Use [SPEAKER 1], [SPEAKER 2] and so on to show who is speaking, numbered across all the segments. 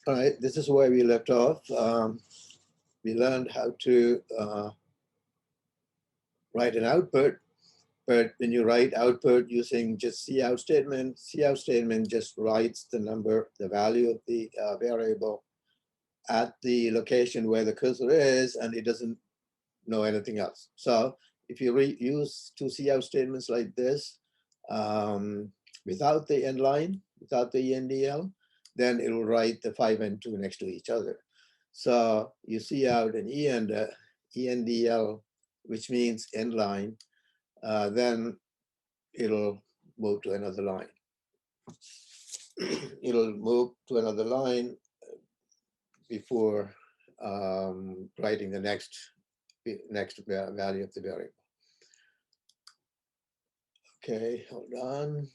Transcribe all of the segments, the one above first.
[SPEAKER 1] All right, this is where we left off. We learned how to write an output, but when you write output using just cout statement just writes the number, the value of the variable at the location where the cursor is, and it doesn't know anything else. So if you use two cout statements like this, without the end line, without the ENDL, then it will write the 5 and 2 next to each other. So you see out an ENDL, which means end line, then it'll move to another line. It'll move to another line before writing the next value of the variable. Okay, hold on.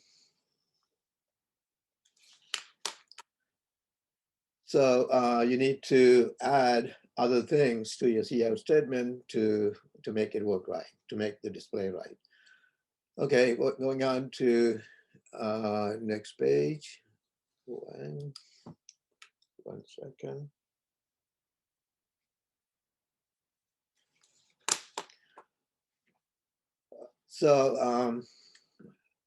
[SPEAKER 1] So you need to add other things to your cout statement to make it work right, to make the display right. Okay, going on to next page. One second. So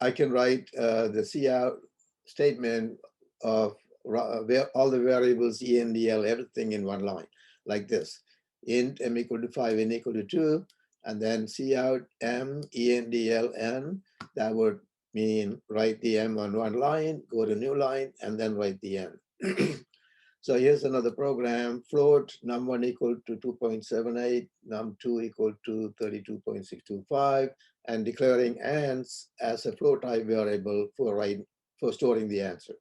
[SPEAKER 1] I can write the cout statement of all the variables, ENDL, everything in one line, like this. Int m equal to 5, n equal to 2, and then cout m, ENDL, n. That would mean write the m on one line, go to new line, and then write the n. So here's another program, float num1 equal to 2.78, num2 equal to 32.625, and declaring ans as a float type variable for storing the answer.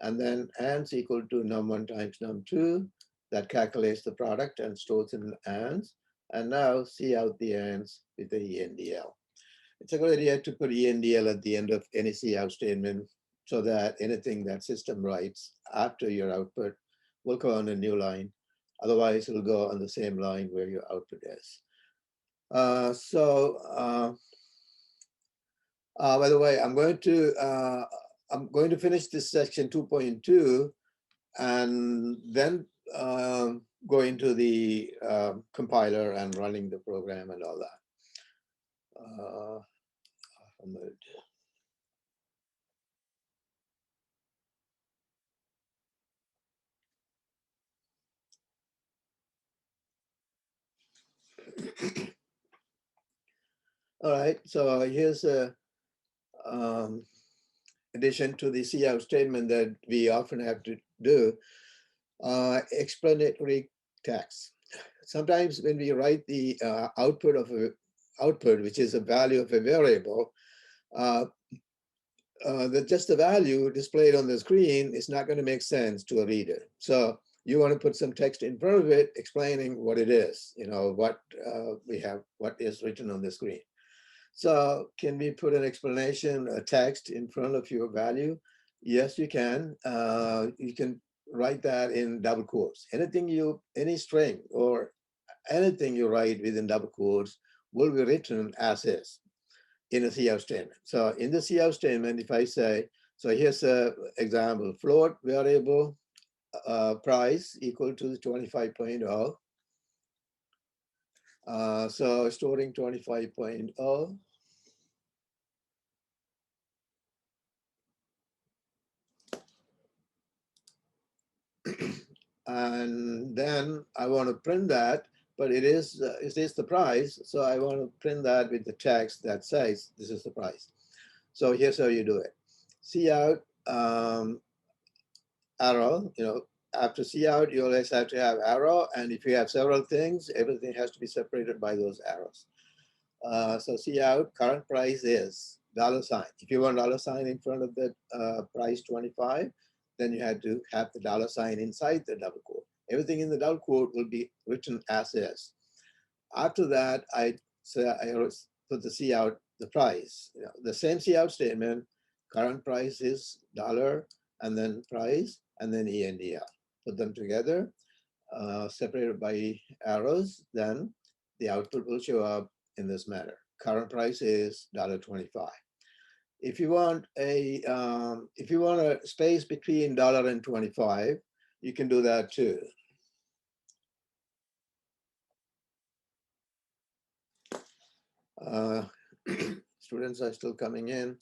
[SPEAKER 1] And then ans equal to num1 times num2, that calculates the product and stores in ans. And now see out the ans with the ENDL. It's a good idea to put ENDL at the end of any cout statement so that anything that system writes after your output will go on a new line. Otherwise, it'll go on the same line where your output is. By the way, I'm going to finish this section 2.2 and then go into the compiler and running the program and all that. All right, so here's a addition to the cout statement that we often have to do, explanatory tax. Sometimes when we write the output, which is a value of a variable, just the value displayed on the screen is not going to make sense to a reader. So you want to put some text in front of it explaining what it is, what we have, what is written on the screen. So can we put an explanation, a text in front of your value? Yes, you can. You can write that in double quotes. Any string or anything you write within double quotes will be written as is in a cout statement. So in the cout statement, if I say, so here's an example, float variable price equal to 25.0. So storing 25.0. And then I want to print that, but it is the price. So I want to print that with the text that says this is the price. So here's how you do it. Cout arrow, after cout, you always have to have arrow. And if you have several things, everything has to be separated by those arrows. So cout current price is $sign. If you want $sign in front of the price 25, then you had to have the $sign inside the double quote. Everything in the double quote will be written as is. After that, I put the cout, the price. The same cout statement, current price is $, and then price, and then ENDL. Put them together, separated by arrows, then the output will show up in this manner. Current price is $25. If you want a space between $and 25, you can do that too. Students are still coming in.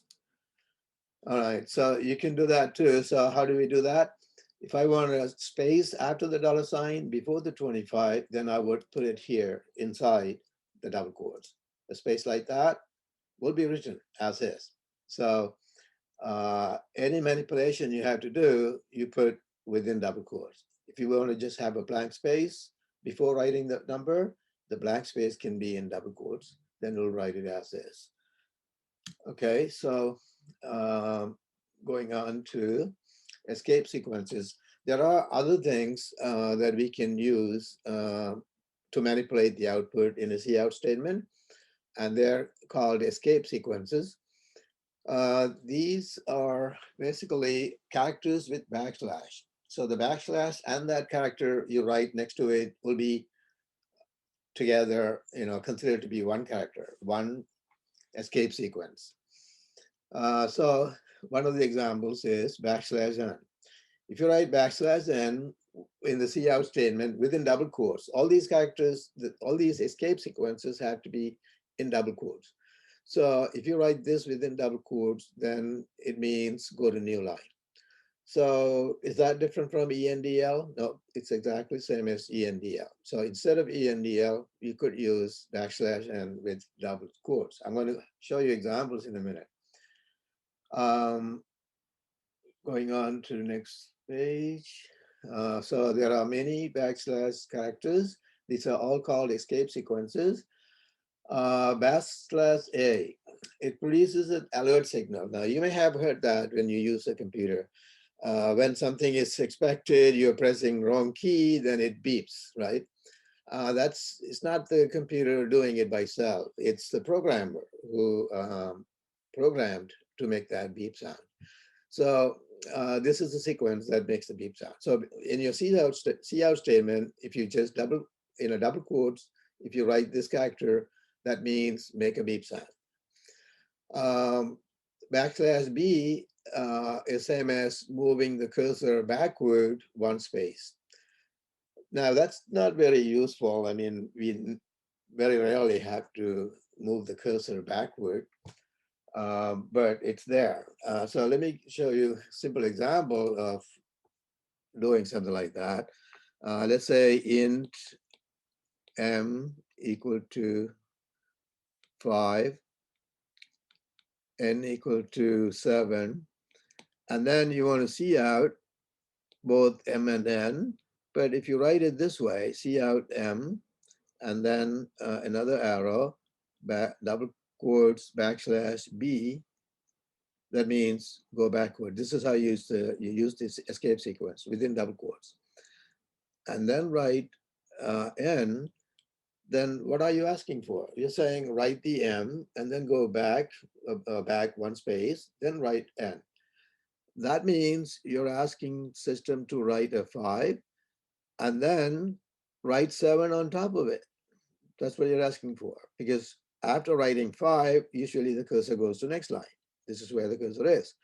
[SPEAKER 1] All right, so you can do that too. So how do we do that? If I want a space after the $sign before the 25, then I would put it here inside the double quotes. A space like that will be written as is. So any manipulation you have to do, you put within double quotes. If you want to just have a blank space before writing the number, the blank space can be in double quotes. Then you'll write it as is. Okay, so going on to escape sequences. There are other things that we can use to manipulate the output in a cout statement, and they're called escape sequences. These are basically characters with backslash. So the backslash and that character you write next to it will be together, considered to be one character, one escape sequence. So one of the examples is \n. If you write \n in the cout statement within double quotes, all these characters, all these escape sequences have to be in double quotes. So if you write this within double quotes, then it means go to new line. So is that different from ENDL? No, it's exactly the same as ENDL. So instead of ENDL, you could use \n with double quotes. I'm going to show you examples in a minute. Going on to the next page. So there are many \/ characters. These are all called escape sequences. \A, it produces an alert signal. Now you may have heard that when you use a computer. When something is expected, you're pressing wrong key, then it beeps, right? It's not the computer doing it by itself. It's the programmer who programmed to make that beep sound. So this is the sequence that makes the beep sound. So in your cout statement, if you just double quotes, if you write this character, that means make a beep sound. \B is same as moving the cursor backward one space. Now that's not very useful. I mean, we very rarely have to move the cursor backward, but it's there. So let me show you a simple example of doing something like that. Let's say int m equal to 5, n equal to 7, and then you want to cout both m and n. But if you write it this way, cout m, and then another arrow, double quotes, \b, that means go backward. This is how you use this escape sequence within double quotes. And then write n, then what are you asking for? You're saying write the m and then go back one space, then write n. That means you're asking system to write a 5 and then write 7 on top of it. That's what you're asking for, because after writing 5, usually the cursor goes to next line. This is where the cursor is.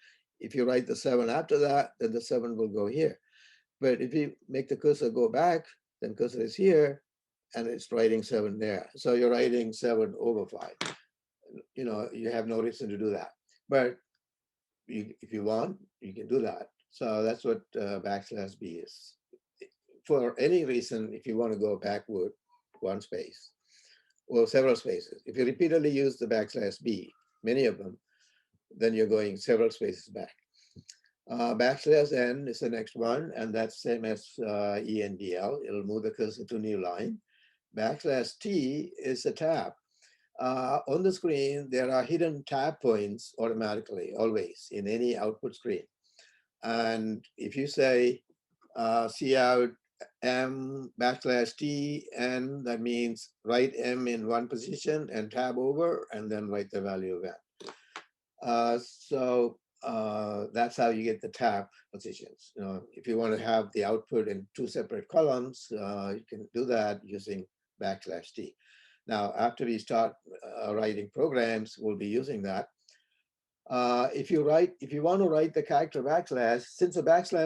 [SPEAKER 1] If you write the 7 after that, then the 7 will go here. But if you make the cursor go back, then cursor is here, and it's writing 7 there. So you're writing 7 over 5. You have no reason to do that. But if you want, you can do that. So that's what \B is. For any reason, if you want to go backward one space or several spaces, if you repeatedly use the \B, many of them, then you're going several spaces back. \n is the next one, and that's same as ENDL. It'll move the cursor to new line. \T is a tab. On the screen, there are hidden tab points automatically, always, in any output screen. And if you say cout m \T n, that means write m in one position and tab over, and then write the value of n. So that's how you get the tab positions. If you want to have the output in 2 separate columns, you can do that using \T. Now, after we start writing programs, we'll be using that. If you want to write the character \, since the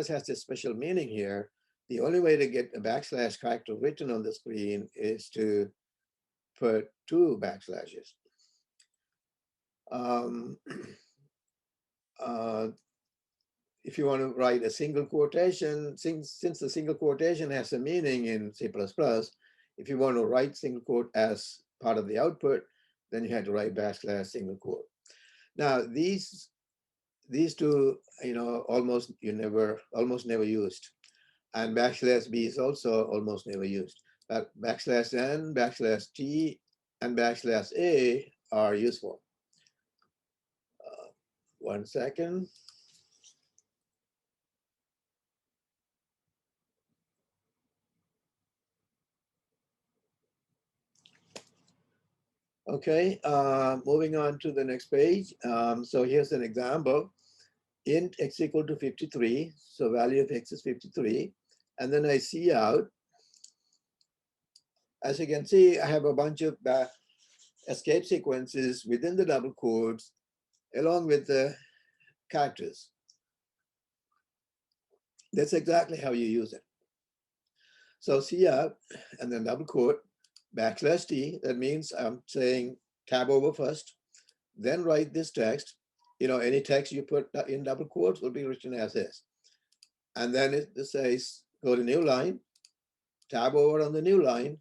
[SPEAKER 1] \/ has this special meaning here, The only way to get a backslash character written on the screen is to put 2 backslashes. If you want to write a single quotation, since the single quotation has a meaning in C++, if you want to write single quote as part of the output, then you had to write backslash single quote. Now these two, almost never used, and backslash b is also almost never used. But backslash n, backslash t, and backslash a are useful. 1 second. Okay, moving on to the next page. So here's an example. Int x equal to 53. So value of x is 53. And then I see out. As you can see, I have a bunch of escape sequences within the double quotes along with the characters. That's exactly how you use it. So C out and then double quote, backslash T. That means I'm saying tab over first, then write this text. Any text you put in double quotes will be written as is. And then it says, go to new line, tab over on the new line,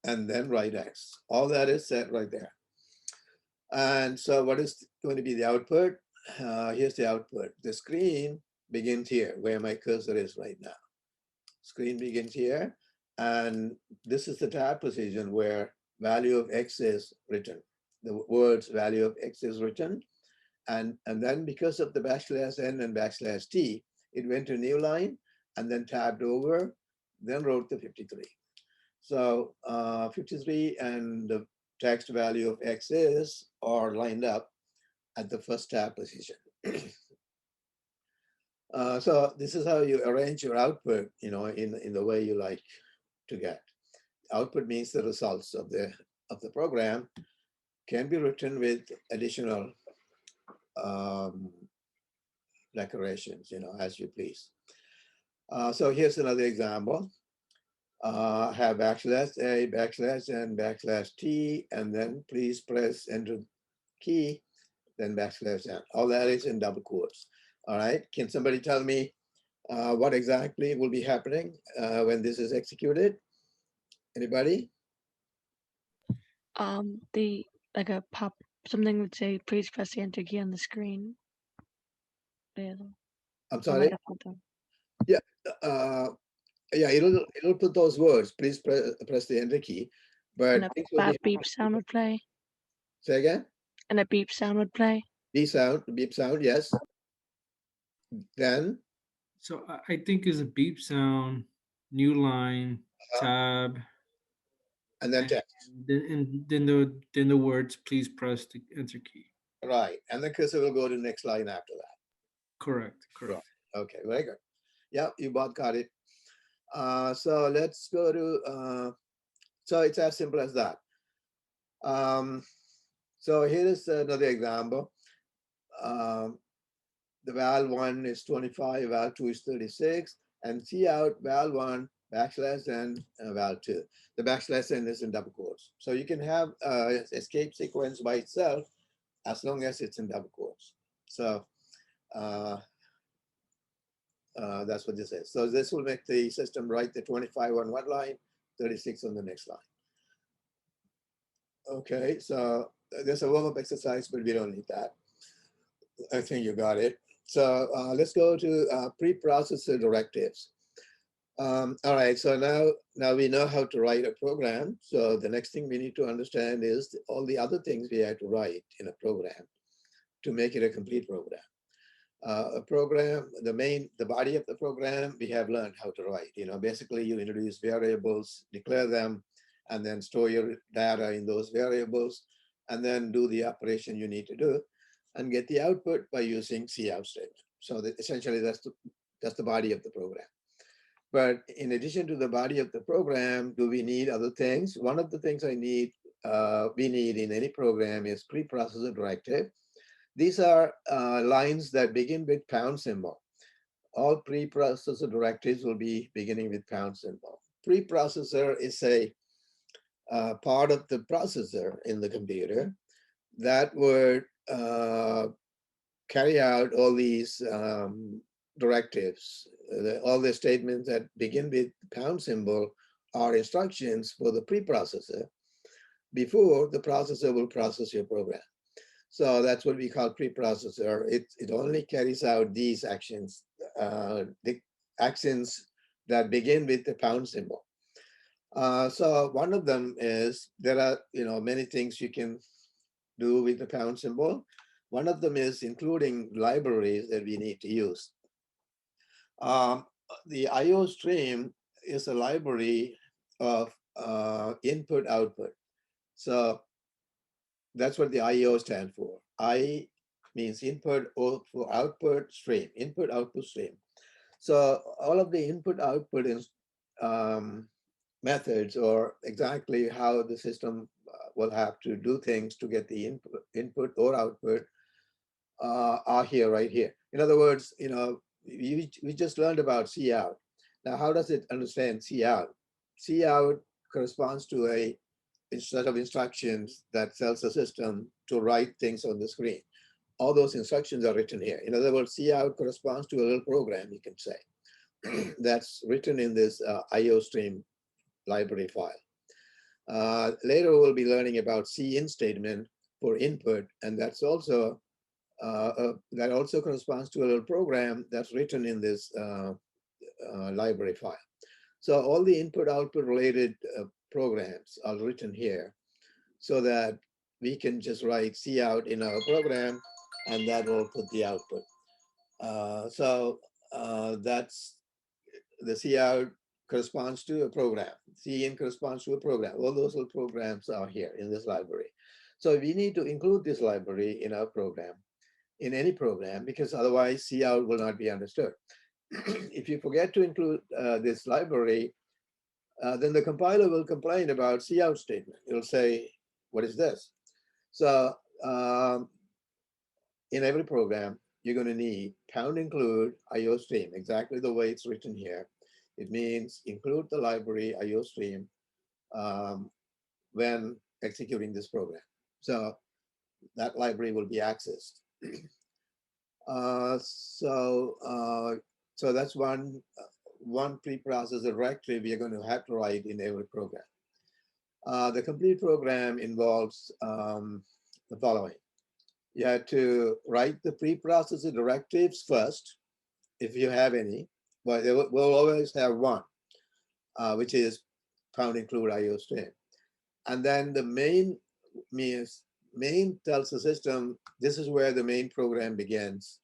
[SPEAKER 1] and then write X. All that is set right there. And so what is going to be the output? Here's the output. The screen begins here, where my cursor is right now. Screen begins here. And this is the tab position where value of X is written. The words value of X is written. And then because of the backslash n and backslash t, it went to new line and then tabbed over, then wrote the 53. So 53 and the text value of X is are lined up at the first tab position. So this is how you arrange your output, in the way you like to get. Output means the results of the program can be written with additional decorations, as you please. So here's another example. Have backslash a, backslash n, backslash t, and then please press enter key, then backslash n. All that is in double quotes. All right. Can somebody tell me what exactly will be happening when this is executed? Anybody?
[SPEAKER 2] Like a pop, something would say, please press the enter key on the screen.
[SPEAKER 1] I'm sorry. Yeah. Yeah, it'll put those words. Please press the enter key. But
[SPEAKER 2] and a beep sound would play.
[SPEAKER 1] Say again.
[SPEAKER 2] And a beep sound would play.
[SPEAKER 1] Beep sound, yes. Then.
[SPEAKER 3] So I think is a beep sound, new line, tab,
[SPEAKER 1] and then text.
[SPEAKER 3] And then the words, please press the enter key.
[SPEAKER 1] Right, and the cursor will go to the next line after that.
[SPEAKER 3] Correct.
[SPEAKER 1] Right. Okay, very good. Yeah, you both got it. So let's go to, so it's as simple as that. So here is another example. The val1 is 25, val2 is 36, and see out val1 backslash n val2. The backslash n is in double quotes. So you can have escape sequence by itself as long as it's in double quotes. So that's what this is. So this will make the system write the 25 on one line, 36 on the next line. Okay, so there's a warm-up exercise, but we don't need that. I think you got it. So let's go to preprocessor directives. All right, so now we know how to write a program. So the next thing we need to understand is all the other things we have to write in a program to make it a complete program. A program, the body of the program, we have learned how to write. Basically you introduce variables, declare them, and then store your data in those variables, and then do the operation you need to do, and get the output by using cout statement. So essentially that's the body of the program. But in addition to the body of the program, do we need other things? One of the things we need in any program is preprocessor directive. These are lines that begin with pound symbol. all preprocessor directives will be beginning with pound symbol. Preprocessor is a part of the processor in the computer that would carry out all these directives. All the statements that begin with pound symbol are instructions for the preprocessor before the processor will process your program. So that's what we call preprocessor. It only carries out these actions, the actions that begin with the pound symbol. So one of them is, there are many things you can do with the pound symbol. One of them is including libraries that we need to use. The IO stream is a library of input output. So that's what the IO stands for. I means input, O for output stream, input output stream. So all of the input output is methods, or exactly how the system will have to do things to get the input or output are here, right here. In other words, we just learned about C out. Now, how does it understand C out? C out corresponds to a set of instructions that tells the system to write things on the screen. All those instructions are written here. In other words, C out corresponds to a little program, you can say, that's written in this IO stream library file. Later, we'll be learning about C in statement for input, and that's also that also corresponds to a little program that's written in this library file. So all the input-output related programs are written here, so that we can just write C out in our program, and that will put the output. That's the C out corresponds to a program. C in corresponds to a program. All those little programs are here in this library. So we need to include this library in our program, in any program, because otherwise C out will not be understood. If you forget to include this library, then the compiler will complain about C out statement. It'll say, what is this? So in every program, you're going to need pound include IO stream, exactly the way it's written here. It means include the library IO stream when executing this program. So that library will be accessed. So that's one preprocessor directory we are going to have to write in every program. The complete program involves the following. You have to write the preprocessor directives first, if you have any, but we'll always have one, which is pound include IO stream. And then the main tells the system, this is where the main program begins.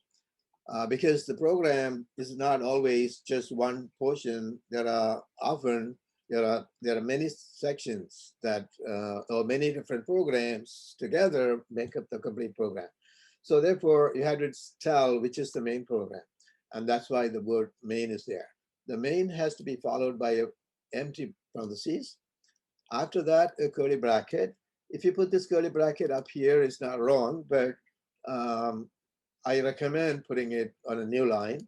[SPEAKER 1] Because the program is not always just one portion. There are many sections that, or many different programs together make up the complete program. So therefore, you have to tell which is the main program. And that's why the word main is there. The main has to be followed by an empty parentheses. After that, a curly bracket. If you put this curly bracket up here, it's not wrong, but I recommend putting it on a new line,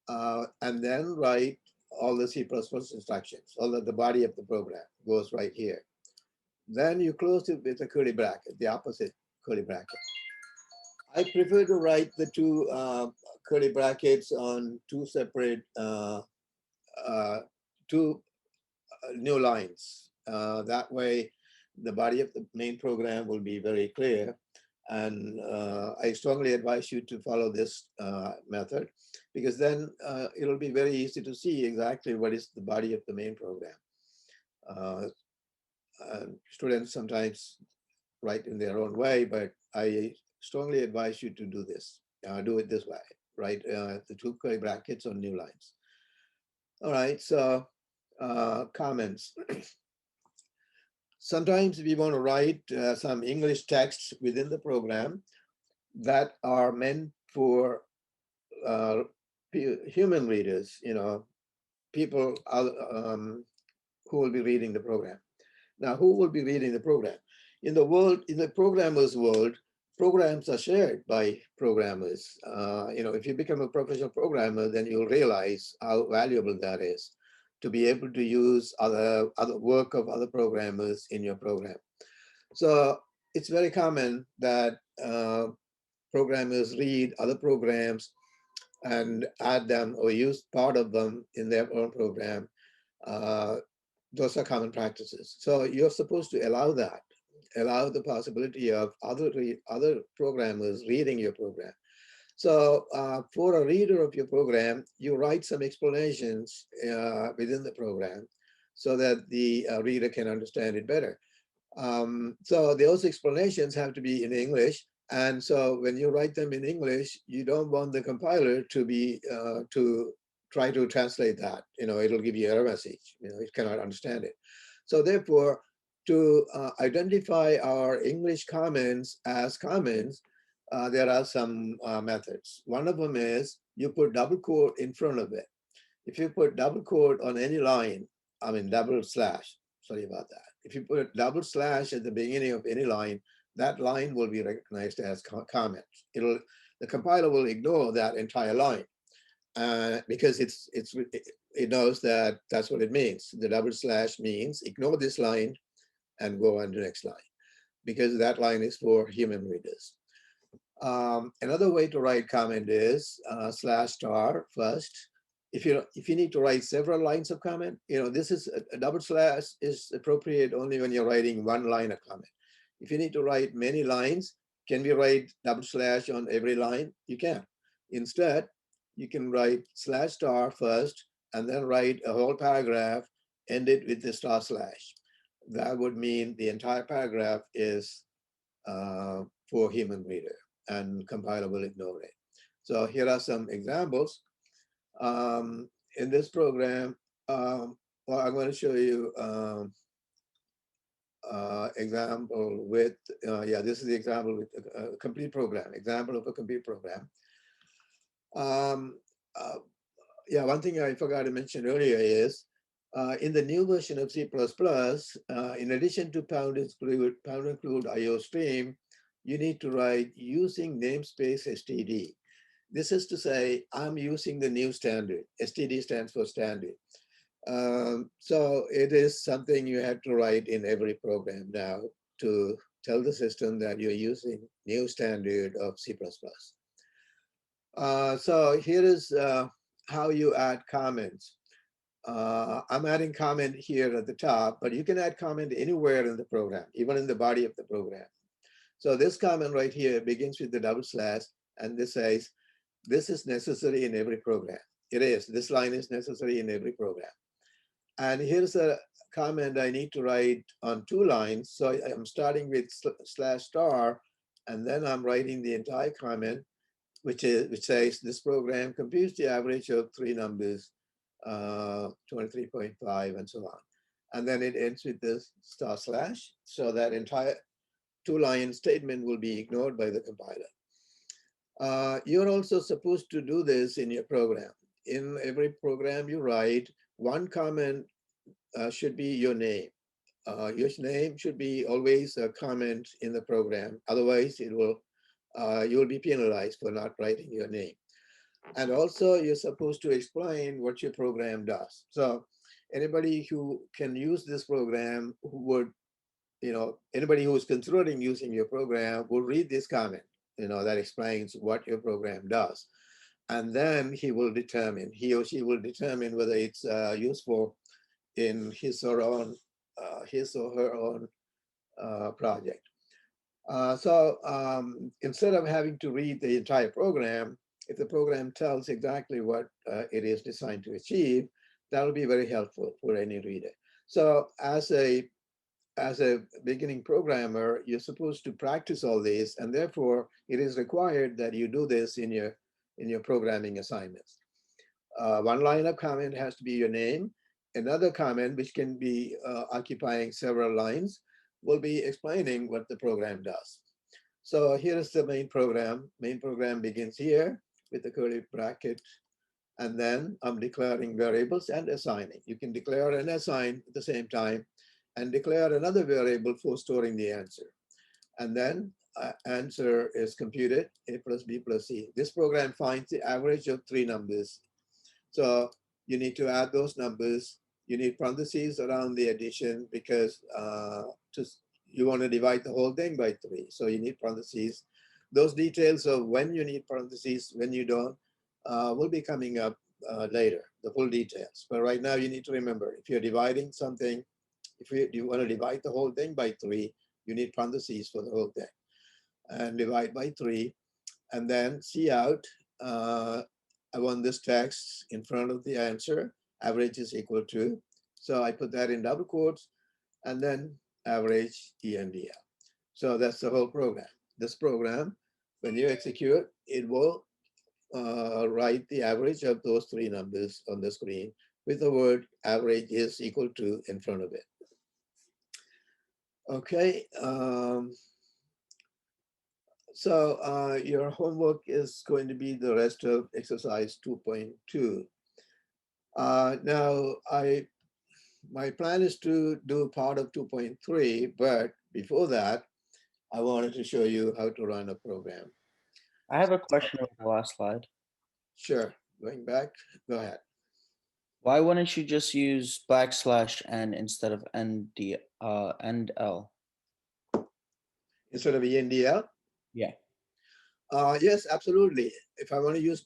[SPEAKER 1] and then write all the C++ instructions, all the body of the program goes right here. Then you close it with a curly bracket, the opposite curly bracket. I prefer to write the two curly brackets on two separate, two new lines. That way, the body of the main program will be very clear. And I strongly advise you to follow this method, because then it'll be very easy to see exactly what is the body of the main program. Students sometimes write in their own way, but I strongly advise you to do this. Do it this way, right? The two curly brackets on new lines. All right, so comments. Sometimes we want to write some English text within the program that are meant for human readers, people who will be reading the program. Now, who will be reading the program? In the programmer's world, programs are shared by programmers. If you become a professional programmer, then you'll realize how valuable that is to be able to use other work of other programmers in your program. So it's very common that programmers read other programs and add them or use part of them in their own program. Those are common practices. So you're supposed to allow that, allow the possibility of other programmers reading your program. So for a reader of your program, you write some explanations within the program so that the reader can understand it better. So those explanations have to be in English. And so when you write them in English, you don't want the compiler to be to try to translate that. It'll give you an error message. It cannot understand it. So therefore, to identify our English comments as comments, there are some methods. One of them is you put double quote in front of it. If you put double quote on any line, double slash, sorry about that. If you put double slash at the beginning of any line, that line will be recognized as comment. The compiler will ignore that entire line because it knows that that's what it means. The double slash means ignore this line and go on to the next line, because that line is for human readers. Another way to write comment is /* first. If you need to write several lines of comment, this is a double slash is appropriate only when you're writing one line of comment. If you need to write many lines, can we write double slash on every line? You can. Instead, you can write /* first and then write a whole paragraph, end it with the //. That would mean the entire paragraph is for human reader, and compiler will ignore it. So here are some examples. In this program, well, I'm going to show you example with, this is the example with a complete program, example of a complete program. One thing I forgot to mention earlier is, in the new version of C++, in addition to pound include IO stream, you need to write using namespace std. This is to say, I'm using the new standard. STD stands for standard. So it is something you have to write in every program now to tell the system that you're using new standard of C++. So here is how you add comments. I'm adding comment here at the top, but you can add comment anywhere in the program, even in the body of the program. So this comment right here begins with the double slash, and this says, this is necessary in every program. It is. This line is necessary in every program. And here's a comment I need to write on 2 lines. So I'm starting with /*, and then I'm writing the entire comment, which says this program computes the average of 3 numbers, 23.5, and so on. And then it ends with this //. So that entire 2-line statement will be ignored by the compiler. You're also supposed to do this in your program. In every program you write, one comment should be your name. Your name should be always a comment in the program. Otherwise, you'll be penalized for not writing your name. And also, you're supposed to explain what your program does. So anybody who can use this program, who would, anybody who's considering using your program will read this comment, that explains what your program does. And then he or she will determine whether it's useful in his or her own project. Instead of having to read the entire program, if the program tells exactly what it is designed to achieve, that'll be very helpful for any reader. So as a beginning programmer, you're supposed to practice all these, and therefore it is required that you do this in your programming assignments. One line of comment has to be your name. Another comment, which can be occupying several lines, will be explaining what the program does. So here is the main program. Main program begins here with the curly bracket, and then I'm declaring variables and assigning. You can declare and assign at the same time, and declare another variable for storing the answer. And then answer is computed, A plus B plus C. This program finds the average of three numbers. So you need to add those numbers. You need parentheses around the addition because you want to divide the whole thing by three. So you need parentheses. Those details of when you need parentheses, when you don't, will be coming up later, the full details. But right now you need to remember, if you're dividing something, if you want to divide the whole thing by three, you need parentheses for the whole thing. And divide by three, and then see out, I want this text in front of the answer, average is equal to. So I put that in double quotes, and then average ENDL. So that's the whole program. This program, when you execute, it will write the average of those three numbers on the screen with the word average is equal to in front of it. Okay. So your homework is going to be the rest of exercise 2.2. Now, my plan is to do part of 2.3, but before that, I wanted to show you how to run a program.
[SPEAKER 4] I have a question about the last slide.
[SPEAKER 1] Sure, going back, go ahead.
[SPEAKER 4] Why wouldn't you just use /n instead of NL?
[SPEAKER 1] Instead of ENDL?
[SPEAKER 4] Yeah.
[SPEAKER 1] Yes, absolutely. If I want to use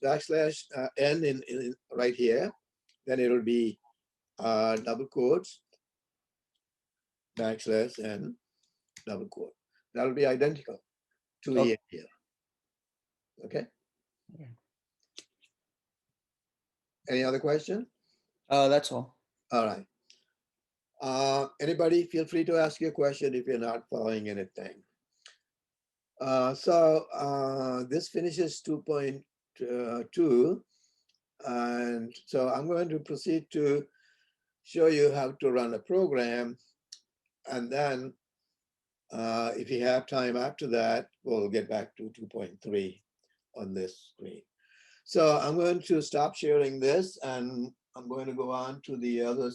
[SPEAKER 1] \n in right here, then it'll be double quotes, \n, double quote. That'll be identical to
[SPEAKER 4] Okay.
[SPEAKER 1] ENDL. Okay.
[SPEAKER 4] Yeah.
[SPEAKER 1] Any other question?
[SPEAKER 4] That's all.
[SPEAKER 1] All right. Anybody feel free to ask your question if you're not following anything. This finishes 2.2. And so I'm going to proceed to show you how to run a program. And then if you have time after that, we'll get back to 2.3 on this screen. So I'm going to stop sharing this and I'm going to go on to the other,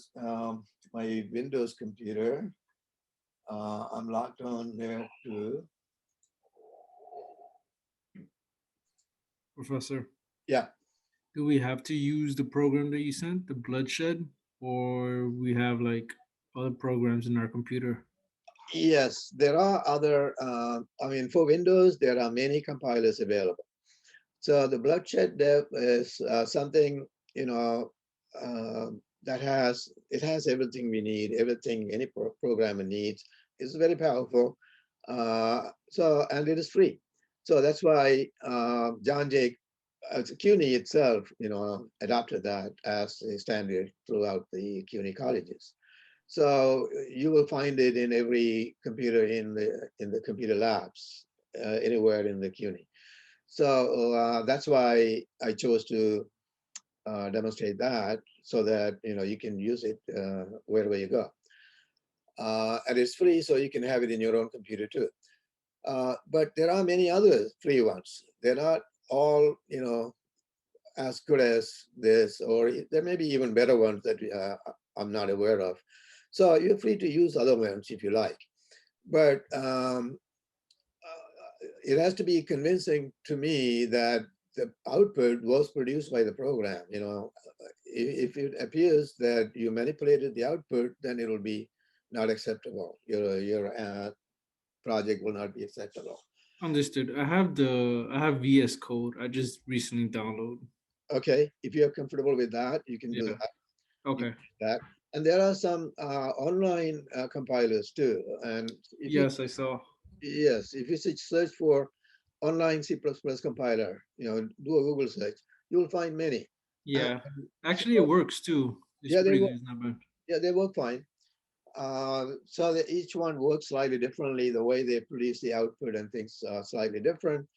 [SPEAKER 1] my Windows computer. I'm logged on there too.
[SPEAKER 3] Professor,
[SPEAKER 1] Yeah.
[SPEAKER 3] do we have to use the program that you sent, the bloodshed, or we have like other programs in our computer?
[SPEAKER 1] Yes, there are other, I mean, for Windows, there are many compilers available. So the bloodshed dev is something, you know, that has everything we need, everything any programmer needs. It's very powerful. And it is free. So that's why John Jay CUNY itself, you know, adopted that as a standard throughout the CUNY colleges. So you will find it in every computer in the computer labs, anywhere in the CUNY. So that's why I chose to demonstrate that, so that you can use it wherever you go. And it's free, so you can have it in your own computer too. But there are many other free ones. They're not all as good as this, or there may be even better ones that I'm not aware of. So you're free to use other ones if you like, but it has to be convincing to me that the output was produced by the program. If it appears that you manipulated the output, then it will be not acceptable. Your project will not be acceptable.
[SPEAKER 3] Understood. I have VS Code. I just recently downloaded.
[SPEAKER 1] Okay, if you're comfortable with that, you can do
[SPEAKER 3] Yeah.
[SPEAKER 1] that.
[SPEAKER 3] Okay.
[SPEAKER 1] That. And there are some online compilers too. And if
[SPEAKER 3] Yes, I saw.
[SPEAKER 1] if you search for online C++ compiler, do a Google search, you'll find many.
[SPEAKER 3] Yeah. Actually,
[SPEAKER 1] So,
[SPEAKER 3] it works too. It's
[SPEAKER 1] yeah,
[SPEAKER 3] pretty good. It's not bad.
[SPEAKER 1] they work fine. So that each one works slightly differently. The way they produce the output and things are slightly different.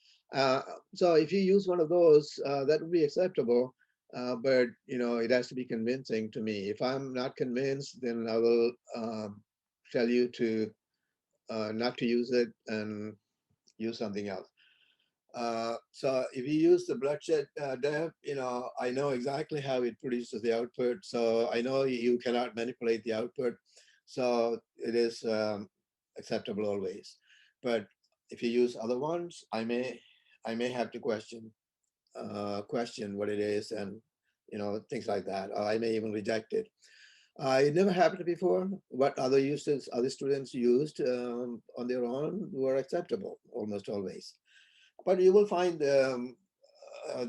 [SPEAKER 1] So if you use one of those, that would be acceptable. But it has to be convincing to me. If I'm not convinced, then I will tell you to not to use it and use something else. So if you use the bloodshed dev, I know exactly how it produces the output. So I know you cannot manipulate the output. So it is acceptable always. But if you use other ones, I may have to question what it is, and things like that. Or I may even reject it. It never happened before. What other students used on their own were acceptable almost always. But you will find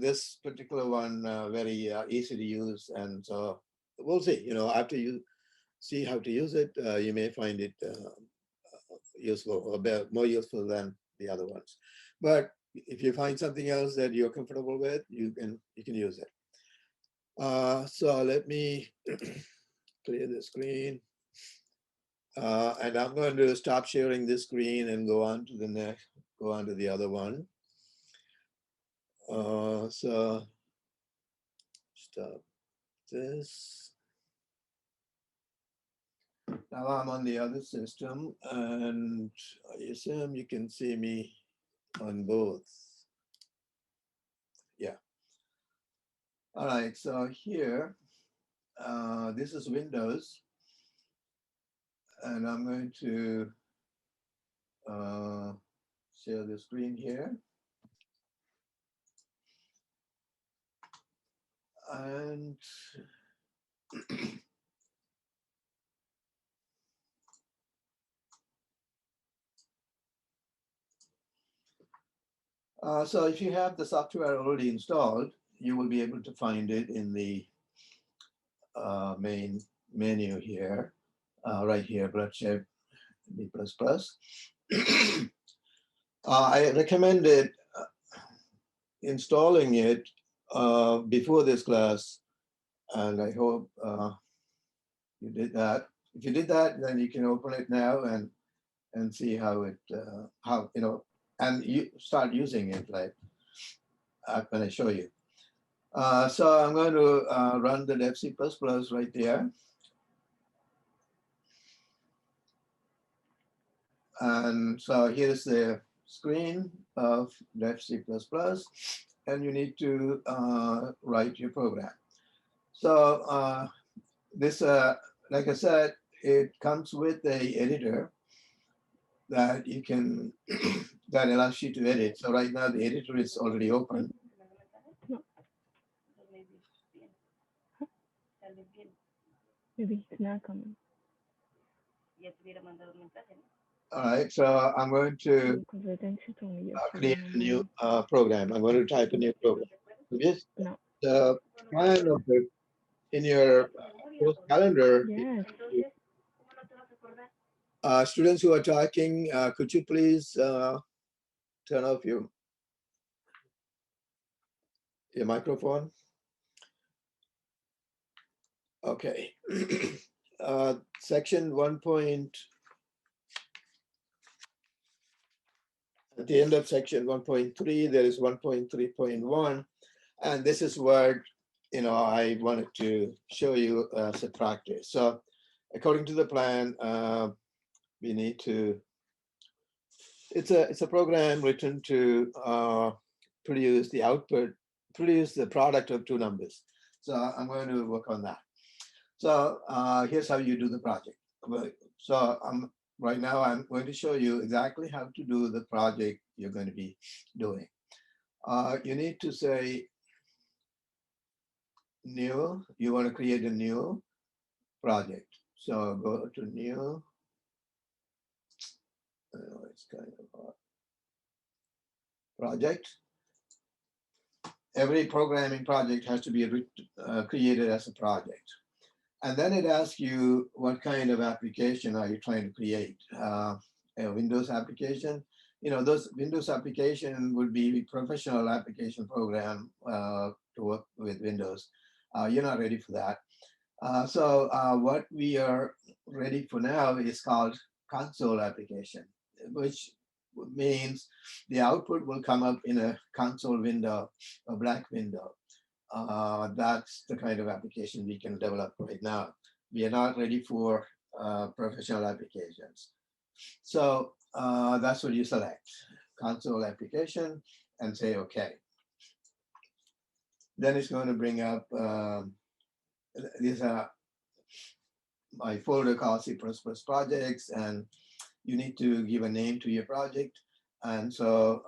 [SPEAKER 1] this particular one very easy to use, and so we'll see. After you see how to use it, you may find it useful, or more useful than the other ones. But if you find something else that you're comfortable with, you can use it. So let me clear the screen, and I'm going to stop sharing this screen and go on to the other one. So stop this. Now I'm on the other system, and I assume you can see me on both. Yeah. All right, so here, this is Windows, and I'm going to share the screen here. And so if you have the software already installed, you will be able to find it in the main menu here, right here, Bloodshed B++. I recommended installing it before this class, and I hope you did that. If you did that, then you can open it now and see how it and you start using it, like when I show you. So I'm going to run the Dev C++ right there. And so here's the screen of Dev C++, and you need to write your program. So this, like I said, it comes with a editor that you can, that allows you to edit. So right now the editor is already open.
[SPEAKER 2] Maybe it's not coming.
[SPEAKER 1] All right, so I'm going to create a new program. I'm going to type a new program. This,
[SPEAKER 2] No.
[SPEAKER 1] the plan of it in your post calendar.
[SPEAKER 2] Yes.
[SPEAKER 1] Students who are talking, could you please turn off your microphone? Okay. Section 1. At the end of section 1.3, there is 1.3.1, and this is where I wanted to show you as a practice. So, according to the plan, we need to. It's a program written to produce the output, produce the product of two numbers. So I'm going to work on that. So here's how you do the project. So right now I'm going to show you exactly how to do the project you're going to be doing. You need to say new. You want to create a new project. So go to new. It's kind of hard. Project. Every programming project has to be created as a project. And then it asks you what kind of application are you trying to create? A Windows application. Those Windows application would be professional application program to work with Windows. You're not ready for that. So what we are ready for now is called console application, which means the output will come up in a console window, a black window. That's the kind of application we can develop right now. We are not ready for professional applications. So that's what you select, console application, and say OK. Then it's going to bring up, these are my folder called C++ projects, and you need to give a name to your project. And so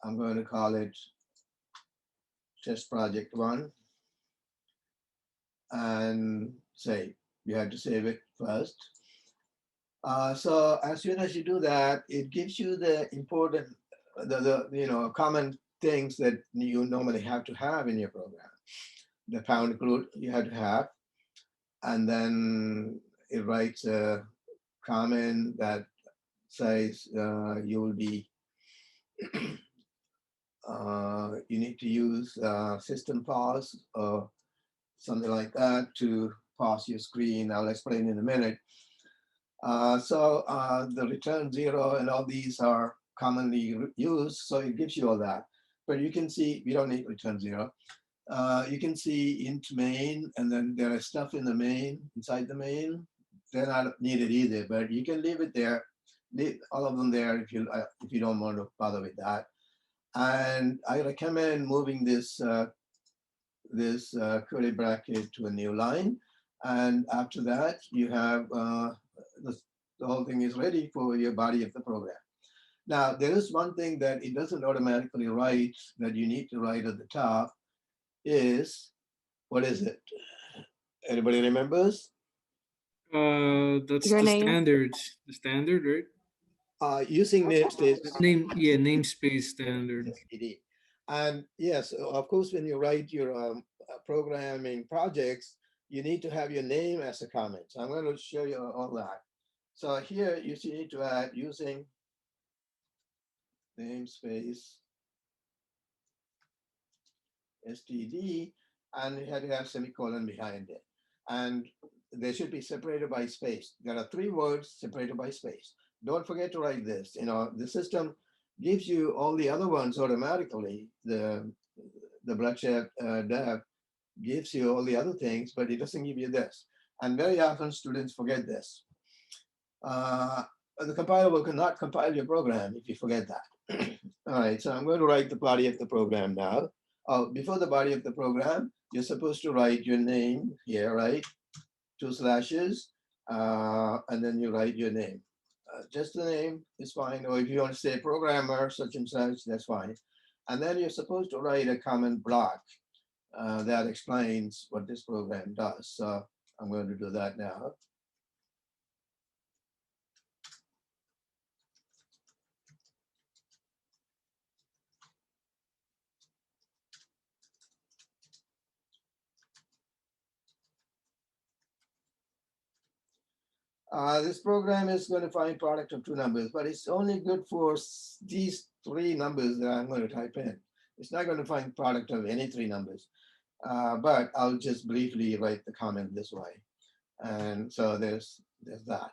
[SPEAKER 1] I'm going to call it test project 1. And say, you have to save it first. So as soon as you do that, it gives you the important, the common things that you normally have to have in your program. The pound include you have to have, and then it writes a comment that says you will be, you need to use system pause or something like that to pause your screen. I'll explain in a minute. So the return 0 and all these are commonly used, so it gives you all that. But you can see we don't need return 0. You can see int main, and then there is stuff in the main, inside the main. They're not needed either, but you can leave it there, leave all of them there if you don't want to bother with that. And I recommend moving this this curly bracket to a new line, and after that you have the whole thing is ready for your body of the program. Now there is one thing that it doesn't automatically write that you need to write at the top is, what is it? Anybody remembers?
[SPEAKER 3] That's
[SPEAKER 2] Your
[SPEAKER 3] the
[SPEAKER 2] name.
[SPEAKER 3] standards. The standard, right?
[SPEAKER 1] Using namespace.
[SPEAKER 3] Namespace standard.
[SPEAKER 1] STD. And yes, of course, when you write your programming projects, you need to have your name as a comment. So I'm going to show you all that. So here you need to add using namespace STD, and you have to have semicolon behind it. And they should be separated by space. There are 3 words separated by space. Don't forget to write this. The system gives you all the other ones automatically. The bloodshed dev gives you all the other things, but it doesn't give you this. And very often students forget this. The compiler will not compile your program if you forget that. All right, so I'm going to write the body of the program now. Before the body of the program, you're supposed to write your name here, right? 2 slashes, and then you write your name. Just the name is fine, or if you want to say programmer such and such, that's fine. And then you're supposed to write a comment block that explains what this program does. So I'm going to do that now. This program is going to find product of 2 numbers, but it's only good for these 3 numbers that I'm going to type in. It's not going to find product of any 3 numbers, but I'll just briefly write the comment this way. And so there's that.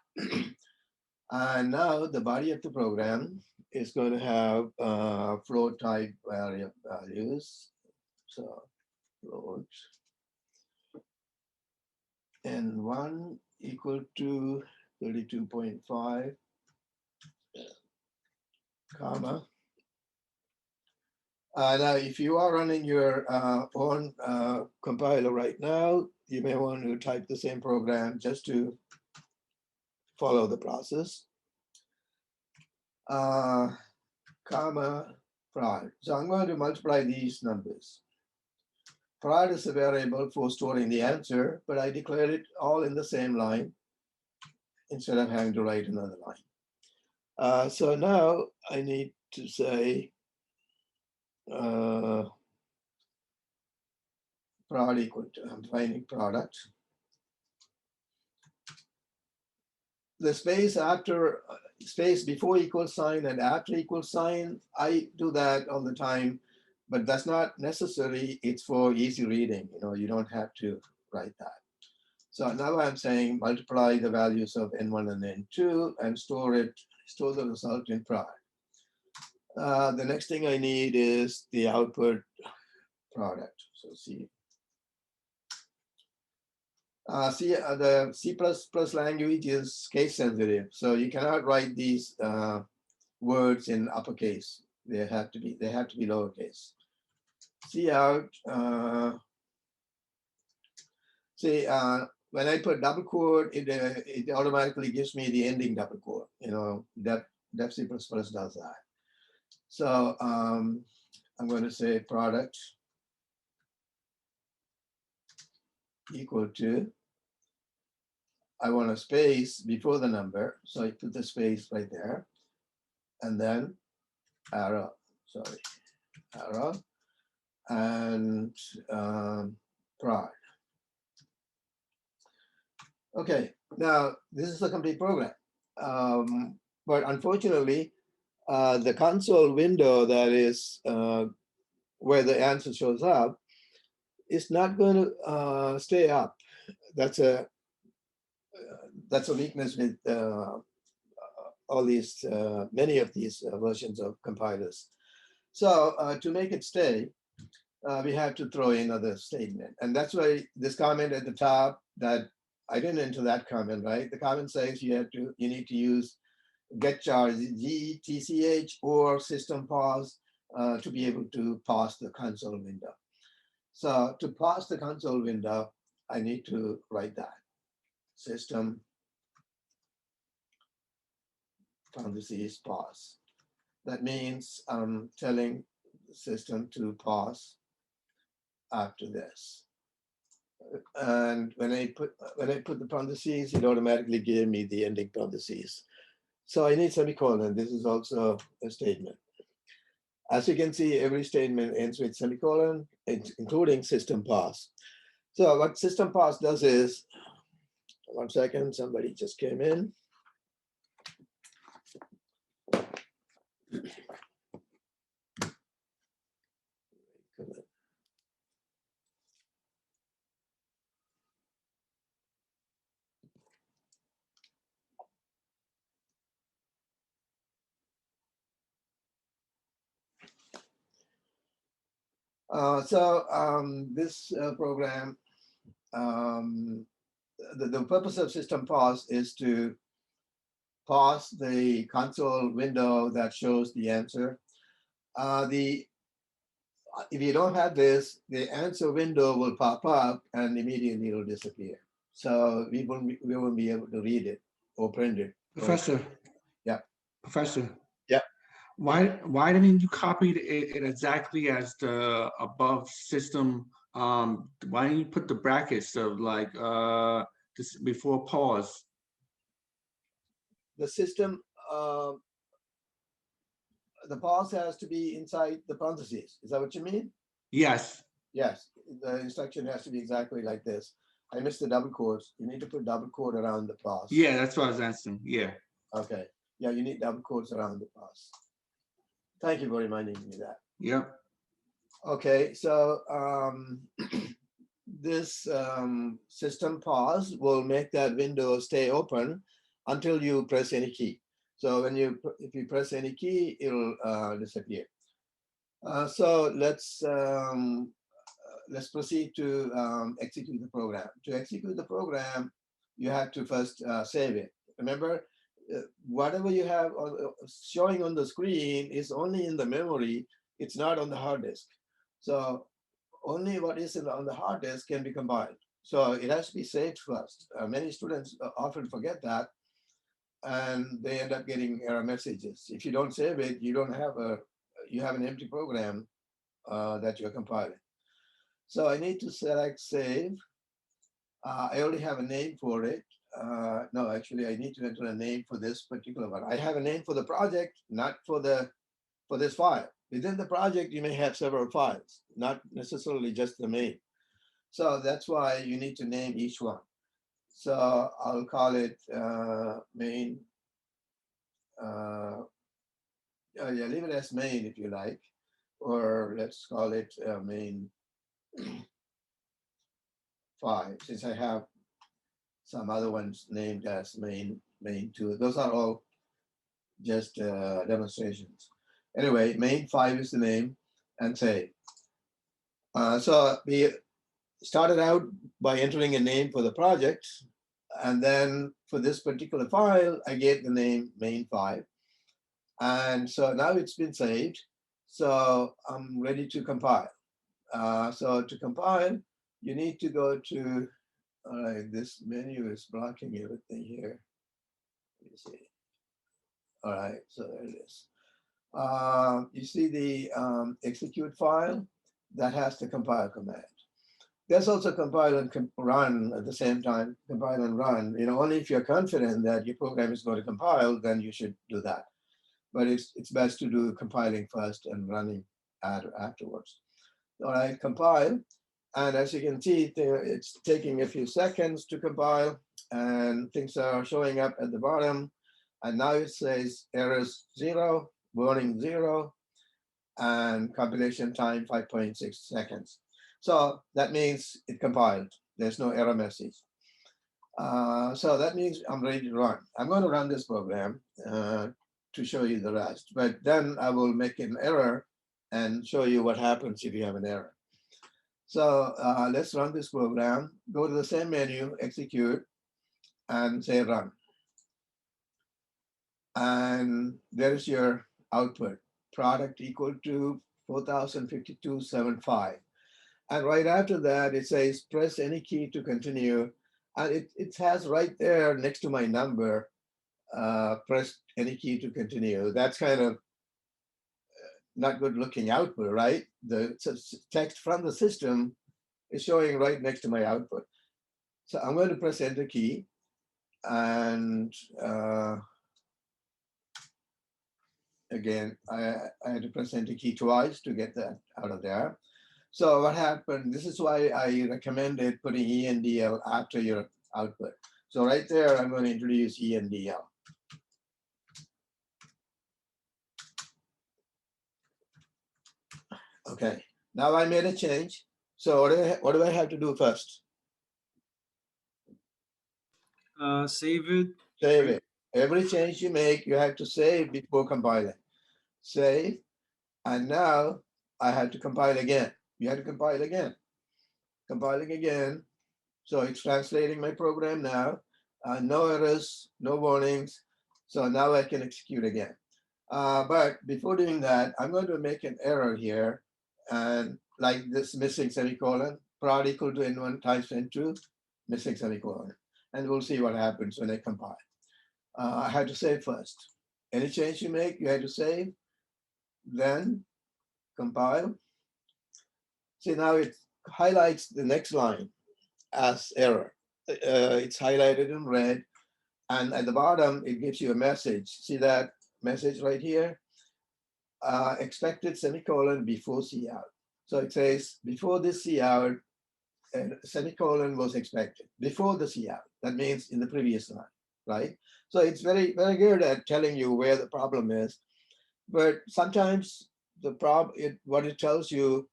[SPEAKER 1] And now the body of the program is going to have float type values. So float n1 equal to 32.5, comma. Now, if you are running your own compiler right now, you may want to type the same program just to follow the process. Comma prod. So I'm going to multiply these numbers. Prod is a variable for storing the answer, but I declared it all in the same line instead of having to write another line. So now I need to say prod equal to, I'm finding product. The space after, space before equal sign and after equal sign, I do that all the time, but that's not necessary. It's for easy reading. You don't have to write that. So now I'm saying multiply the values of n1 and n2 and store the result in prod. The next thing I need is the output product. So see. The C++ language is case sensitive, so you cannot write these words in uppercase. They have to be lowercase. See out. When I put double quote, it automatically gives me the ending double quote. That C++ does that. So I'm going to say product equal to, I want a space before the number, so I put the space right there, and then arrow, arrow, and prod. Okay, now this is a complete program, but unfortunately, the console window that is where the answer shows up is not going to stay up. That's a weakness with all these, many of these versions of compilers. So to make it stay, we have to throw in another statement. And that's why this comment at the top, that I didn't enter that comment, right? The comment says you need to use get charge, GTCH or system pause to be able to pause the console window. So to pause the console window, I need to write that system parentheses pause. That means I'm telling the system to pause after this. And when I put the parentheses, it automatically gave me the ending parentheses. So I need semicolon. This is also a statement. As you can see, every statement ends with semicolon, including system pause. So what system pause does is, 1 second, somebody just came in. This program, the purpose of system pause is to pause the console window that shows the answer. If you don't have this, the answer window will pop up and immediately it'll disappear. So we won't be able to read it or print it.
[SPEAKER 5] Professor.
[SPEAKER 1] Yeah.
[SPEAKER 5] Professor.
[SPEAKER 1] Yeah.
[SPEAKER 5] Why didn't you copy it exactly as the above system? Why didn't you put the brackets of like this before pause?
[SPEAKER 1] The system, the pause has to be inside the parentheses. Is that what you mean?
[SPEAKER 5] Yes.
[SPEAKER 1] Yes, the instruction has to be exactly like this. I missed the double quotes. You need to put double quote around the pause.
[SPEAKER 5] Yeah, that's what I was asking. Yeah.
[SPEAKER 1] Okay. Yeah, you need double quotes around the pause. Thank you for reminding me that.
[SPEAKER 5] Yep.
[SPEAKER 1] Okay, so this system pause will make that window stay open until you press any key. So if you press any key, it'll disappear. So let's proceed to execute the program. To execute the program, you have to first save it. Remember, whatever you have showing on the screen is only in the memory. It's not on the hard disk. So only what is on the hard disk can be compiled. So it has to be saved first. Many students often forget that, and they end up getting error messages. If you don't save it, you have an empty program that you're compiling. So I need to select save. I already have a name for it. No, actually, I need to enter a name for this particular one. I have a name for the project, not for this file. Within the project, you may have several files, not necessarily just the main. So that's why you need to name each one. So I'll call it main. Yeah, leave it as main if you like, or let's call it main 5, since I have some other ones named as main 2. Those are all just demonstrations. Anyway, main 5 is the name, and save. So we started out by entering a name for the project, and then for this particular file, I gave the name main 5. And so now it's been saved. So I'm ready to compile. So to compile, you need to go to, all right, this menu is blocking everything here. Let me see. All right, so there it is. You see the execute file that has the compile command. There's also compile and run at the same time, compile and run. Only if you're confident that your program is going to compile, then you should do that. But it's best to do compiling first and running afterwards. All right, compile. And as you can see, it's taking a few seconds to compile, and things are showing up at the bottom. And now it says errors 0, warning 0, and compilation time 5.6 seconds. So that means it compiled. There's no error message. So that means I'm ready to run. I'm going to run this program to show you the rest, but then I will make an error and show you what happens if you have an error. So let's run this program. Go to the same menu, execute, and say run. And there's your output, product equal to 4052.75. And right after that, it says press any key to continue. And it has right there next to my number, press any key to continue. That's kind of not good looking output, right? The text from the system is showing right next to my output. So I'm going to press enter key, and again, I had to press enter key twice to get that out of there. So what happened, this is why I recommended putting ENDL after your output. So right there, I'm going to introduce ENDL. Okay, now I made a change. So what do I have to do first?
[SPEAKER 3] Save it.
[SPEAKER 1] Save it. Every change you make, you have to save before compiling. Save, and now I have to compile again. You have to compile again. Compiling again. So it's translating my program now. No errors, no warnings. So now I can execute again. But before doing that, I'm going to make an error here. And like this missing semicolon, prod equal to n1 times n2, missing semicolon. And we'll see what happens when I compile. I had to save first. Any change you make, you had to save, then compile. See, now it highlights the next line as error. It's highlighted in red, and at the bottom, it gives you a message. See that message right here? Expected semicolon before cout. So it says, before this cout, semicolon was expected. Before the cout, that means in the previous line, right? So it's very, very good at telling you where the problem is. But sometimes the what it tells you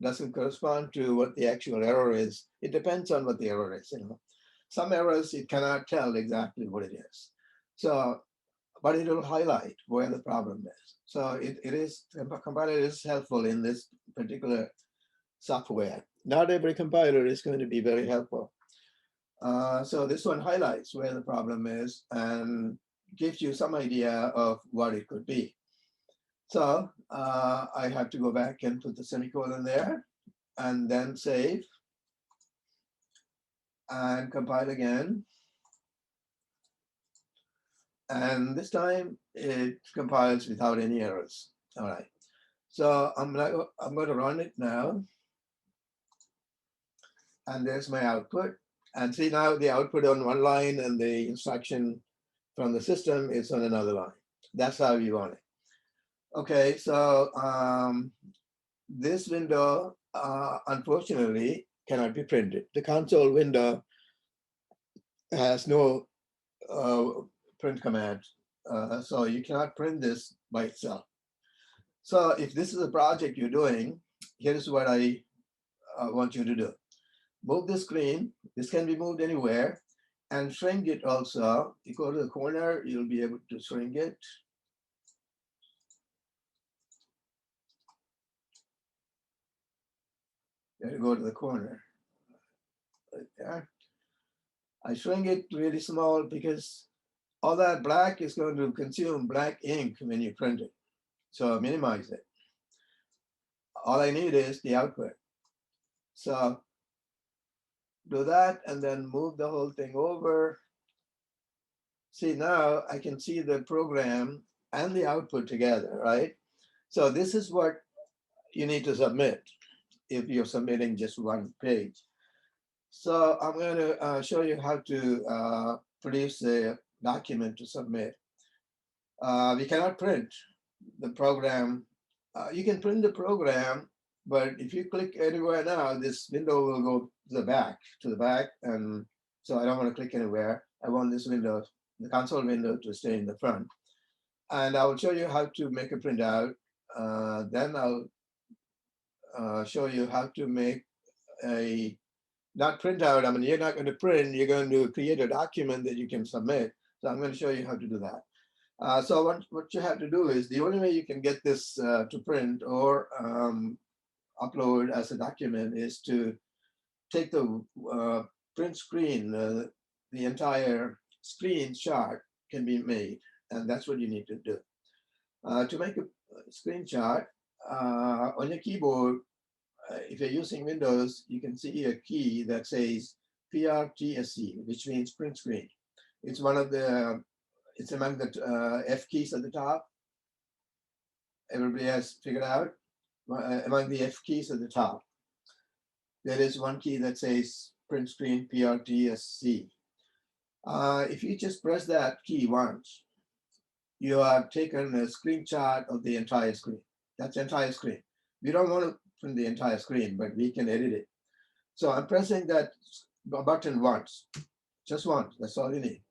[SPEAKER 1] doesn't correspond to what the actual error is. It depends on what the error is. Some errors it cannot tell exactly what it is. So, but it will highlight where the problem is. So compiler is helpful in this particular software. Not every compiler is going to be very helpful. So this one highlights where the problem is and gives you some idea of what it could be. So I have to go back and put the semicolon there and then save and compile again. And this time it compiles without any errors. All right. So I'm going to run it now. And there's my output. And see now the output on one line and the instruction from the system is on another line. That's how we want it. Okay, so this window, unfortunately, cannot be printed. The console window has no print command, so you cannot print this by itself. So if this is a project you're doing, here's what I want you to do. Move the screen. This can be moved anywhere, and shrink it also. You go to the corner, you'll be able to shrink it. You have to go to the corner. Right there. I shrink it really small because all that black is going to consume black ink when you print it. So minimize it. All I need is the output. So do that and then move the whole thing over. See, now I can see the program and the output together, right? So this is what you need to submit if you're submitting just one page. So I'm going to show you how to produce a document to submit. We cannot print the program. You can print the program, but if you click anywhere now, this window will go to the back. And so I don't want to click anywhere. I want this window, the console window, to stay in the front. And I will show you how to make a printout. Then I'll show you how to make a, not print out, I mean, you're not going to print, you're going to create a document that you can submit. So I'm going to show you how to do that. So what you have to do is, the only way you can get this to print or upload as a document is to take the print screen, the entire screenshot can be made, and that's what you need to do. To make a screenshot on your keyboard, if you're using Windows, you can see a key that says PRTSC, which means print screen. It's one of the, it's among the F keys at the top. Everybody has figured out among the F keys at the top. There is one key that says print screen PRTSC. If you just press that key once, you have taken a screenshot of the entire screen. That's the entire screen. We don't want to print the entire screen, but we can edit it. So I'm pressing that button once, just once, that's all you need.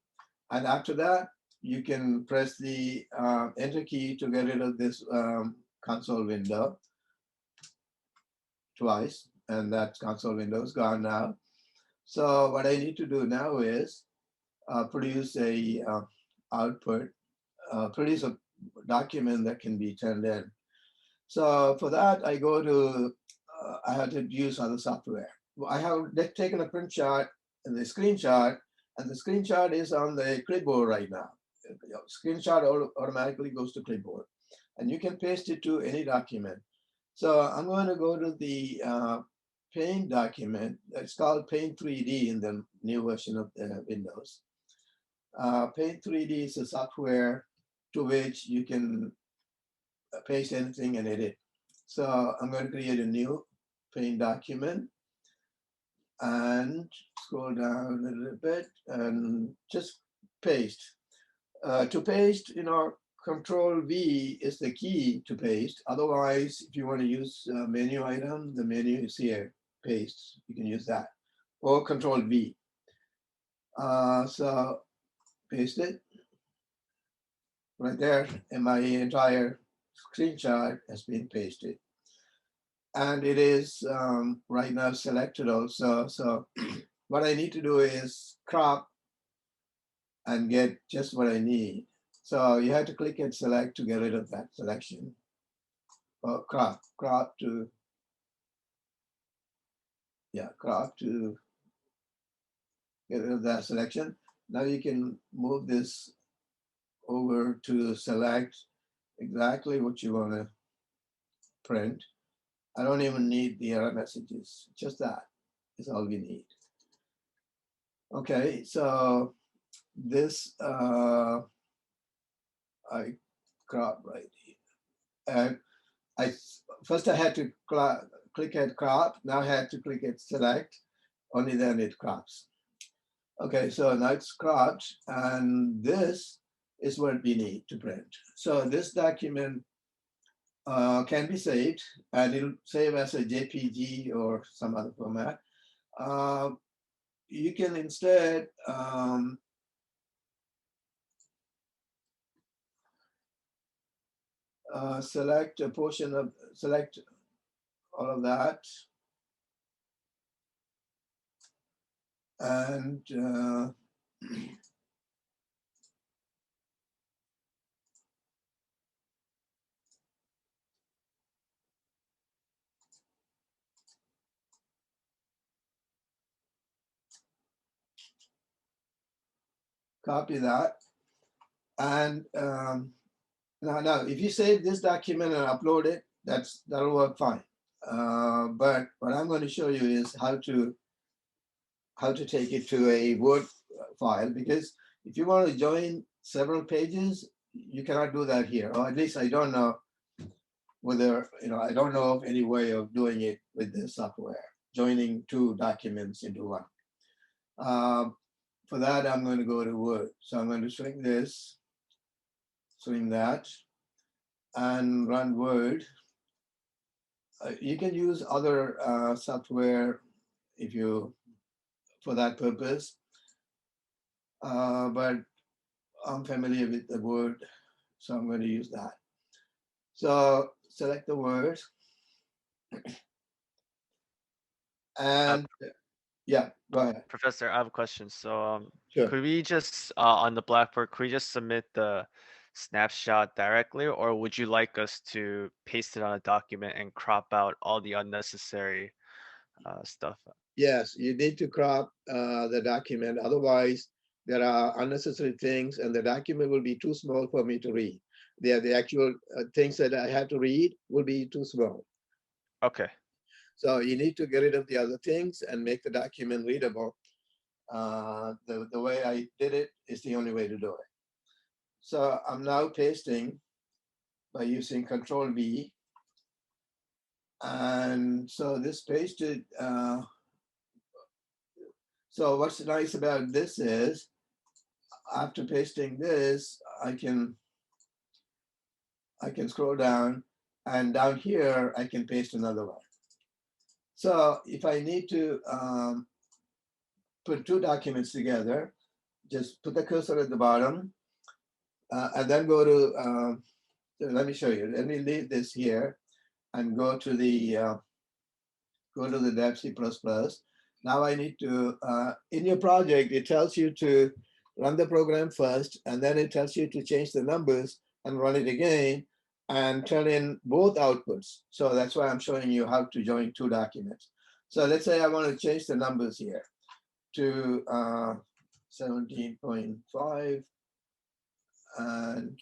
[SPEAKER 1] And after that, you can press the enter key to get rid of this console window twice, and that console window is gone now. So what I need to do now is produce a output, produce a document that can be turned in. So for that, I go to, I had to use other software. I have taken a print shot and the screenshot, and the screenshot is on the clipboard right now. Screenshot automatically goes to clipboard, and you can paste it to any document. So I'm going to go to the Paint document. It's called Paint 3D in the new version of the Windows. Paint 3D is a software to which you can paste anything and edit. So I'm going to create a new Paint document and scroll down a little bit and just paste. To paste, Control V is the key to paste. Otherwise, if you want to use a menu item, the menu is here, paste. You can use that, or Control V. So paste it right there, and my entire screenshot has been pasted. And it is right now selected also. So what I need to do is crop and get just what I need. So you have to click and select to get rid of that selection. Or crop to, yeah, crop to get rid of that selection. Now you can move this over to select exactly what you want to print. I don't even need the error messages, just that is all we need. Okay, so this I crop right here. And first I had to click at crop, now I had to click at select, only then it crops. Okay, so now it's cropped, and this is what we need to print. So this document can be saved, and it'll save as a JPG or some other format. You can instead select a portion of, select all of that, and copy that. And now, if you save this document and upload it, that'll work fine. But what I'm going to show you is how to take it to a Word file, because if you want to join several pages, you cannot do that here, or at least I don't know whether, I don't know of any way of doing it with this software, joining two documents into one. For that, I'm going to go to Word. So I'm going to swing this, swing that, and run Word. You can use other software for that purpose, but I'm familiar with the Word, so I'm going to use that. So select the word, and yeah, go ahead.
[SPEAKER 6] Professor, I have a question. So
[SPEAKER 1] Sure.
[SPEAKER 6] could we just on the Blackboard, could we just submit the snapshot directly, or would you like us to paste it on a document and crop out all the unnecessary stuff?
[SPEAKER 1] Yes, you need to crop the document. Otherwise, there are unnecessary things, and the document will be too small for me to read. The actual things that I have to read will be too small.
[SPEAKER 6] Okay.
[SPEAKER 1] So you need to get rid of the other things and make the document readable. The way I did it is the only way to do it. So I'm now pasting by using Control V. And so this pasted. So what's nice about this is, after pasting this, I can scroll down, and down here I can paste another one. So if I need to put two documents together, just put the cursor at the bottom, and then go to, let me show you. Let me leave this here and go to the Dev C++. Now I need to, in your project, it tells you to run the program first, and then it tells you to change the numbers and run it again and turn in both outputs. So that's why I'm showing you how to join two documents. So let's say I want to change the numbers here to 17.5 and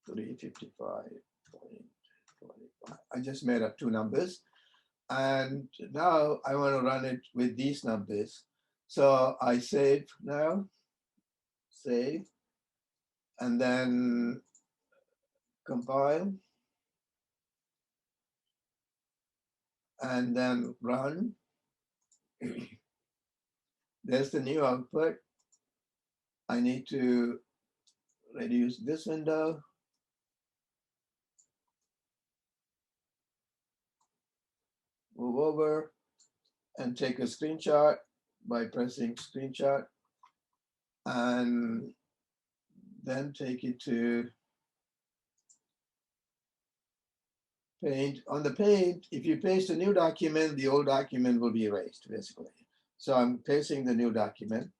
[SPEAKER 1] 355.25. I just made up two numbers. And now I want to run it with these numbers. So I save now, save, and then compile, and then run. There's the new output. I need to reduce this window. Move over and take a screenshot by pressing screenshot, and then take it to Paint. On the Paint, if you paste a new document, the old document will be erased, basically. So I'm pasting the new document.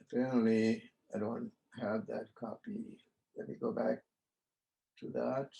[SPEAKER 1] Apparently, I don't have that copy. Let me go back to that.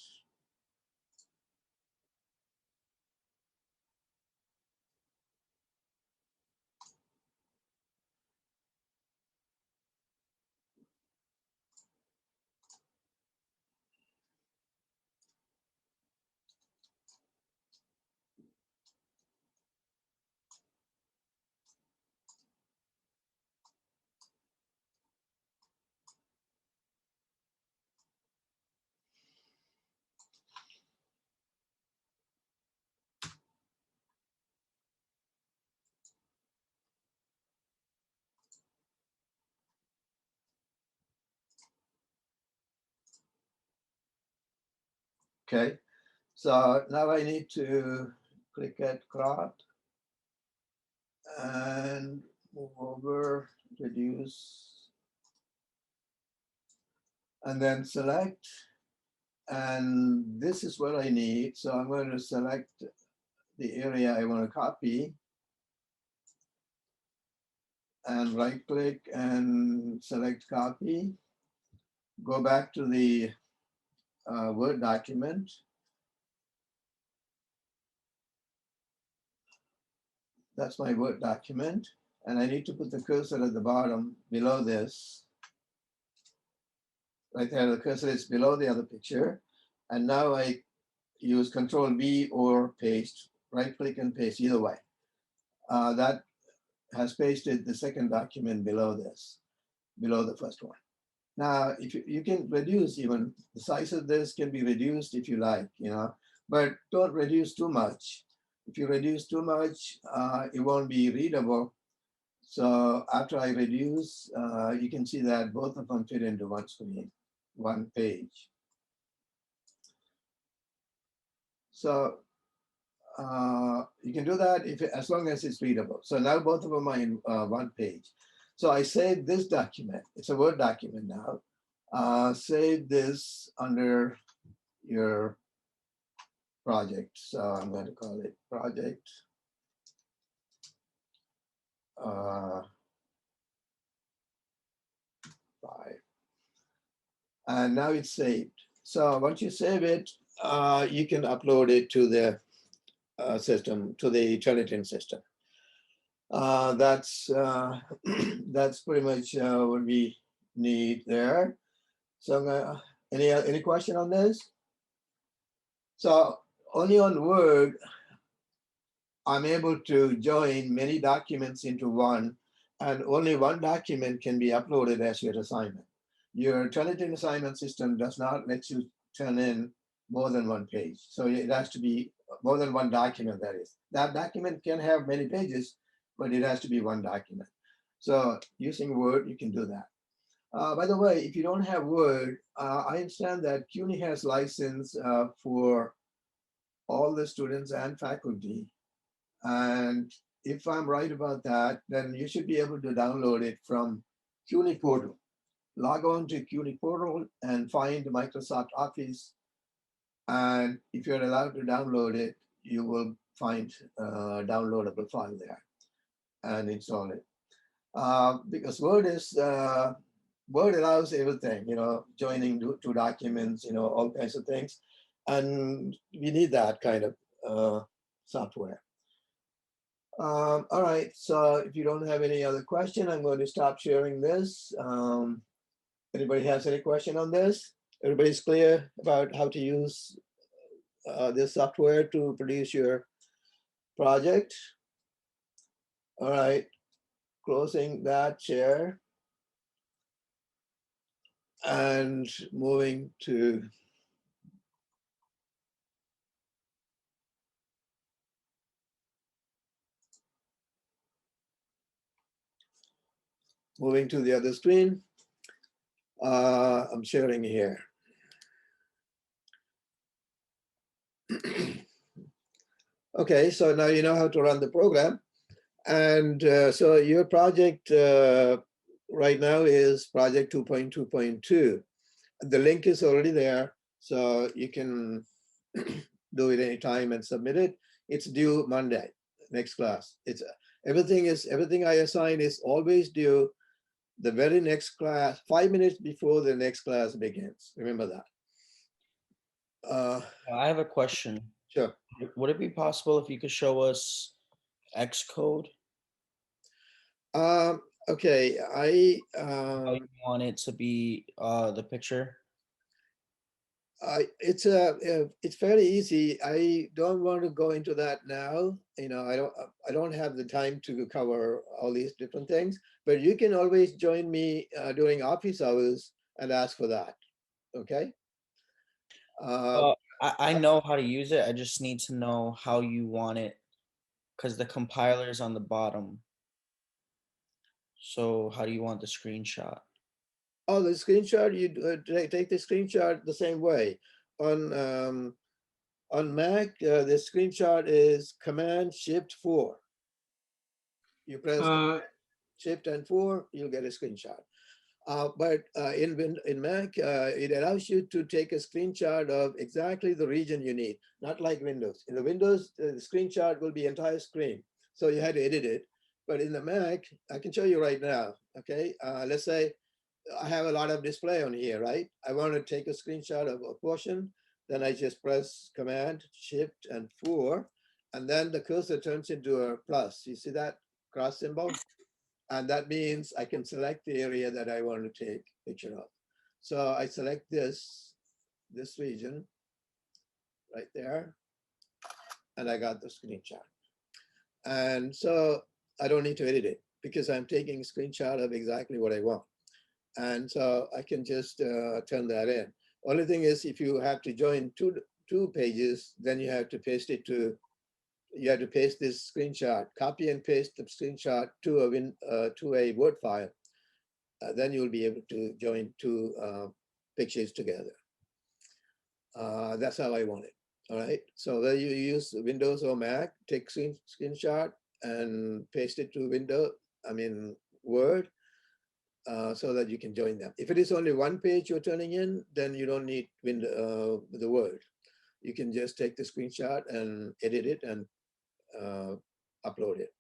[SPEAKER 1] Okay, so now I need to click at crop and move over, reduce, and then select. And this is what I need. So I'm going to select the area I want to copy, and right click and select copy. Go back to the Word document. That's my Word document. and I need to put the cursor at the bottom below this. Right there, the cursor is below the other picture. And now I use Control V or paste, right click and paste, either way. That has pasted the second document below this, below the first one. Now, if you can reduce, even the size of this can be reduced if you like, but don't reduce too much. If you reduce too much, it won't be readable. So after I reduce, you can see that both of them fit into one screen, one page. So you can do that as long as it's readable. So now both of them are in one page. So I saved this document. It's a Word document now. Save this under your project. So I'm going to call it project 5. And now it's saved. So once you save it, you can upload it to the system, to the Turnitin system. That's that's pretty much what we need there. So any question on this? So only on Word, I'm able to join many documents into one, and only one document can be uploaded as your assignment. Your Turnitin assignment system does not let you turn in more than one page. So it has to be more than one document, that is. That document can have many pages, but it has to be one document. So using Word, you can do that. By the way, if you don't have Word, I understand that CUNY has license for all the students and faculty. And if I'm right about that, then you should be able to download it from CUNY portal. Log on to CUNY portal and find Microsoft Office. And if you're allowed to download it, you will find a downloadable file there and install it. Because Word allows everything, joining two documents, all kinds of things. And we need that kind of software. All right, so if you don't have any other question, I'm going to stop sharing this. Anybody has any question on this? Everybody's clear about how to use this software to produce your project? All right, closing that share and moving to the other screen. I'm sharing here. Okay, so now you know how to run the program. And so your project right now is project 2.2.2. The link is already there, so you can do it anytime and submit it. It's due Monday, next class. It's everything I assign is always due the very next class, 5 minutes before the next class begins. Remember that.
[SPEAKER 4] I have a question.
[SPEAKER 1] Sure.
[SPEAKER 4] Would it be possible if you could show us Xcode?
[SPEAKER 1] Okay,
[SPEAKER 4] How you want it to be the picture?
[SPEAKER 1] it's fairly easy. I don't want to go into that now. I don't have the time to cover all these different things, but you can always join me during office hours and ask for that. Okay.
[SPEAKER 4] I know how to use it. I just need to know how you want it because the compiler is on the bottom. So how do you want the screenshot?
[SPEAKER 1] Oh, the screenshot, you take the screenshot the same way. On Mac, the screenshot is Command Shift 4. You press Shift and 4, you'll get a screenshot. But in Mac, it allows you to take a screenshot of exactly the region you need, not like Windows. In the Windows, the screenshot will be entire screen, so you had to edit it. But in the Mac, I can show you right now, okay? Let's say I have a lot of display on here, right? I want to take a screenshot of a portion, then I just press Command, Shift, and 4, and then the cursor turns into a plus. You see that cross symbol? And that means I can select the area that I want to take a picture of. So I select this region right there, and I got the screenshot. And so I don't need to edit it because I'm taking a screenshot of exactly what I want. And so I can just turn that in. Only thing is, if you have to join two pages, then you have to paste it to, you have to paste this screenshot, copy and paste the screenshot to a Word file. Then you'll be able to join two pictures together. That's how I want it. All right. So whether you use Windows or Mac, take screenshot and paste it to Word, so that you can join them. If it is only one page you're turning in, then you don't need the Word. You can just take the screenshot and edit it and upload it.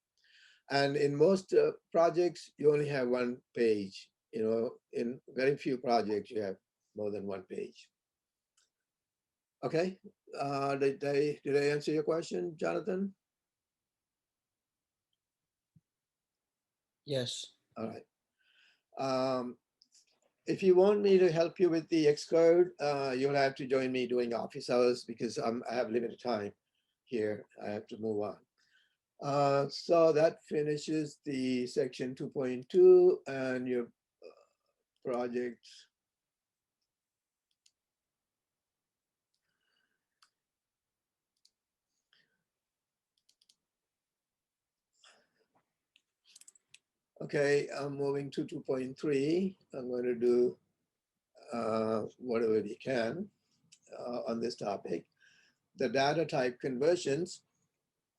[SPEAKER 1] And in most projects, you only have one page. You know, in very few projects, you have more than one page. Okay, did I answer your question, Jonathan?
[SPEAKER 4] Yes.
[SPEAKER 1] All right. If you want me to help you with the Xcode, you'll have to join me doing office hours because I have limited time here. I have to move on. So that finishes the section 2.2 and your project. Okay, I'm moving to 2.3. I'm going to do whatever we can on this topic. The data type conversions.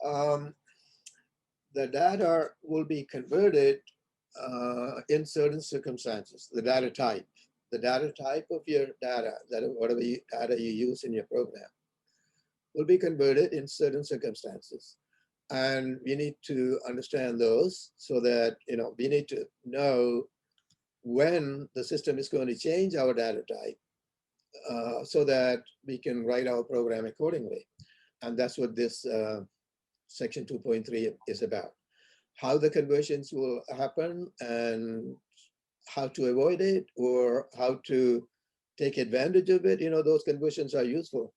[SPEAKER 1] The data will be converted in certain circumstances. The data type of your data, whatever data you use in your program, will be converted in certain circumstances. And we need to understand those so that, we need to know when the system is going to change our data type so that we can write our program accordingly. And that's what this section 2.3 is about. How the conversions will happen and how to avoid it or how to take advantage of it. Those conversions are useful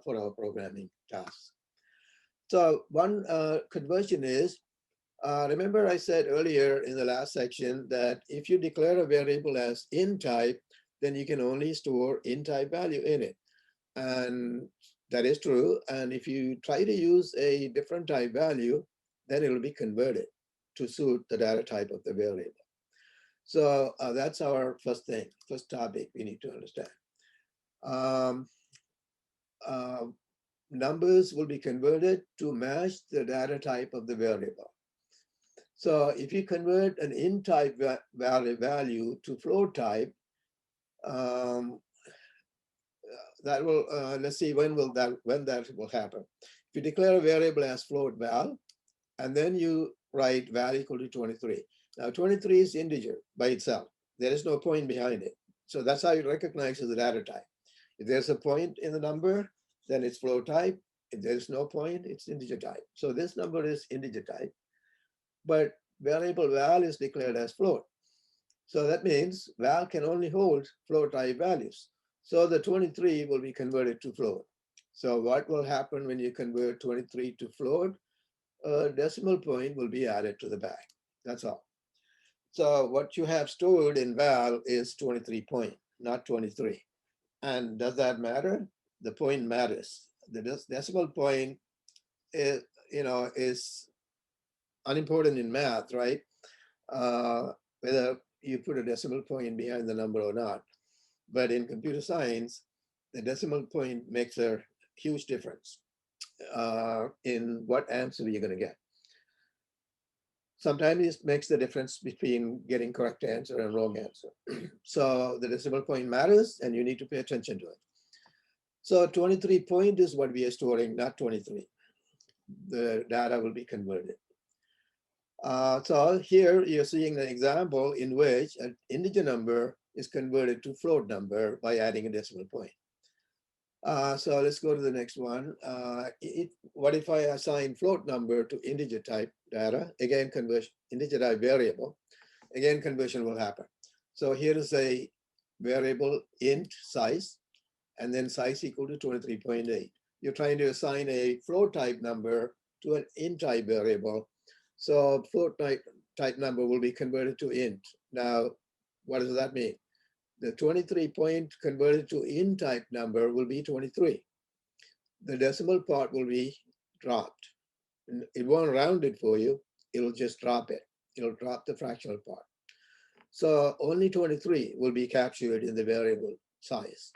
[SPEAKER 1] for our programming tasks. So one conversion is, remember I said earlier in the last section that if you declare a variable as int type, then you can only store int type value in it. And that is true. And if you try to use a different type value, then it will be converted to suit the data type of the variable. So that's our first topic we need to understand. Numbers will be converted to match the data type of the variable. So if you convert an int type value to float type, that will, let's see when that will happen. If you declare a variable as float val, and then you write val equal to 23. Now 23 is integer by itself. There is no point behind it. So that's how you recognize the data type. If there's a point in the number, then it's float type. If there's no point, it's integer type. So this number is integer type, but variable val is declared as float. So that means val can only hold float type values. So the 23 will be converted to float. So what will happen when you convert 23 to float? A decimal point will be added to the back. That's all. So what you have stored in val is 23 point, not 23. And does that matter? The point matters. The decimal point is, is unimportant in math, right? Whether you put a decimal point behind the number or not. But in computer science, the decimal point makes a huge difference in what answer you're going to get. Sometimes it makes the difference between getting correct answer and wrong answer. So the decimal point matters and you need to pay attention to it. So 23 point is what we are storing, not 23. The data will be converted. So here you're seeing an example in which an integer number is converted to float number by adding a decimal point. So let's go to the next one. What if I assign float number to integer type data? Again, conversion, integer type variable. Again, conversion will happen. So here is a variable int size, and then size equal to 23.8. You're trying to assign a float type number to an int type variable. So float type number will be converted to int. Now, what does that mean? The 23 point converted to int type number will be 23. The decimal part will be dropped. It won't round it for you. It'll just drop it. It'll drop the fractional part. So only 23 will be captured in the variable size.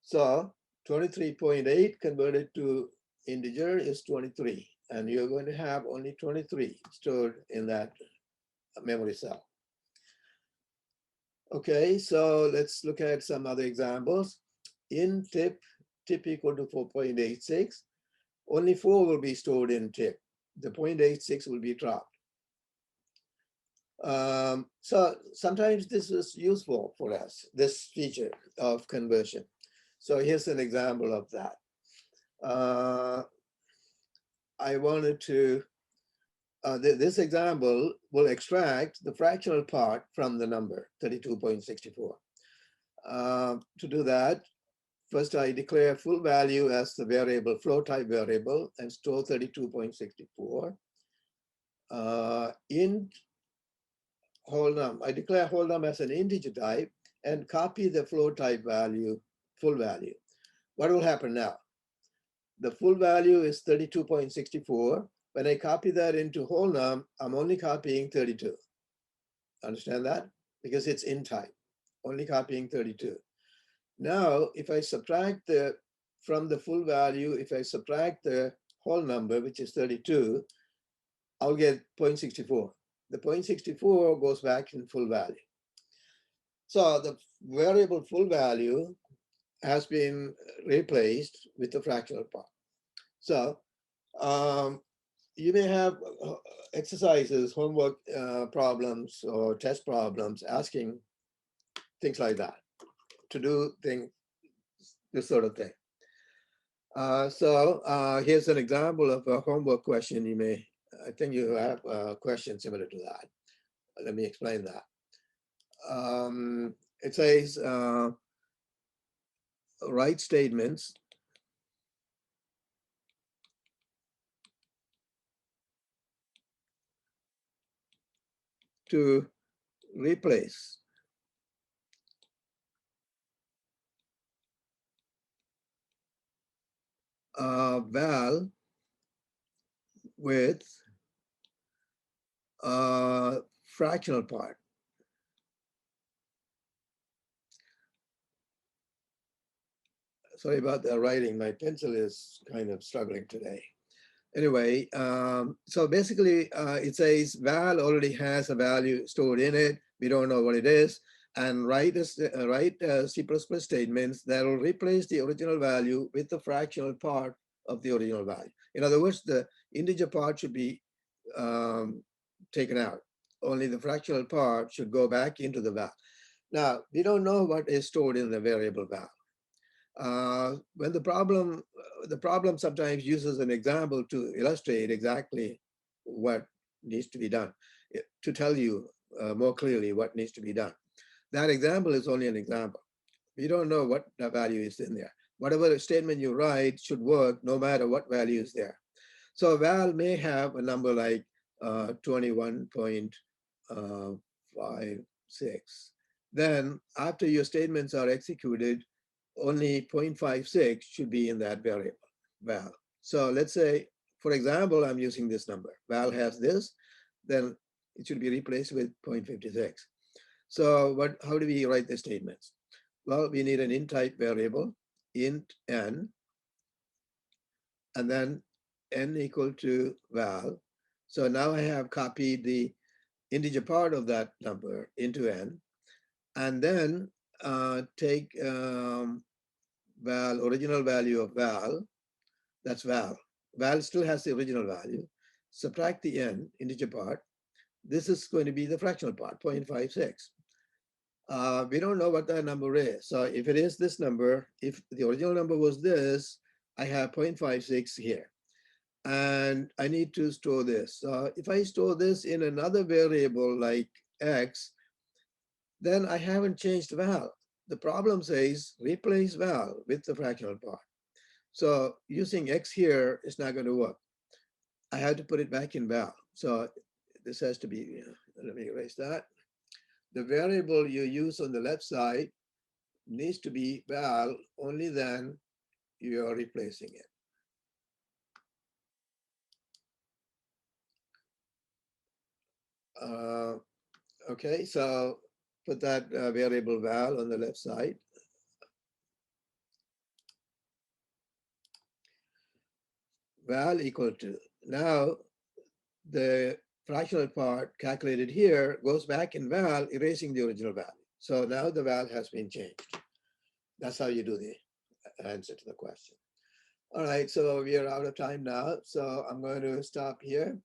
[SPEAKER 1] So 23.8 converted to integer is 23. And you're going to have only 23 stored in that memory cell. Okay, so let's look at some other examples. In tip equal to 4.86, only 4 will be stored in tip. The 0.86 will be dropped. So sometimes this is useful for us, this feature of conversion. So here's an example of that. I wanted to, this example will extract the fractional part from the number 32.64. To do that, first I declare full value as the variable float type variable and store 32.64. Int whole num, I declare whole num as an integer type and copy the float type value, full value. What will happen now? The full value is 32.64. When I copy that into whole num, I'm only copying 32. Understand that? Because it's int type, only copying 32. Now, if I subtract from the full value, if I subtract the whole number, which is 32, I'll get 0.64. The 0.64 goes back in full value. So the variable full value has been replaced with the fractional part. So you may have exercises, homework problems, or test problems asking things like that, to do this sort of thing. So here's an example of a homework question. I think you have a question similar to that. Let me explain that. It says, write statements to replace val with fractional part. Sorry about the writing. My pencil is kind of struggling today. Anyway, so basically it says val already has a value stored in it. We don't know what it is. And write C++ statements that will replace the original value with the fractional part of the original value. In other words, the integer part should be taken out. Only the fractional part should go back into the val. Now, we don't know what is stored in the variable val. When the problem sometimes uses an example to illustrate exactly what needs to be done, to tell you more clearly what needs to be done. That example is only an example. We don't know what the value is in there. Whatever statement you write should work no matter what value is there. So val may have a number like 21.56. Then after your statements are executed, only 0.56 should be in that variable, val. So let's say, for example, I'm using this number. Val has this, then it should be replaced with 0.56. So how do we write the statements? Well, we need an int type variable, int n, and then n equal to val. So now I have copied the integer part of that number into n, and then take val, original value of val, that's val. Val still has the original value. Subtract the n, integer part. This is going to be the fractional part, 0.56. We don't know what that number is. So if it is this number, if the original number was this, I have 0.56 here. And I need to store this. So if I store this in another variable like x, then I haven't changed val. The problem says replace val with the fractional part. So using x here is not going to work. I have to put it back in val. So this has to be, let me erase that. The variable you use on the left side needs to be val, only then you are replacing it. Okay, so put that variable val on the left side. Val equal to, now the fractional part calculated here goes back in val, erasing the original value. So now the val has been changed. That's how you do the answer to the question. All right, so we are out of time now. So I'm going to stop here.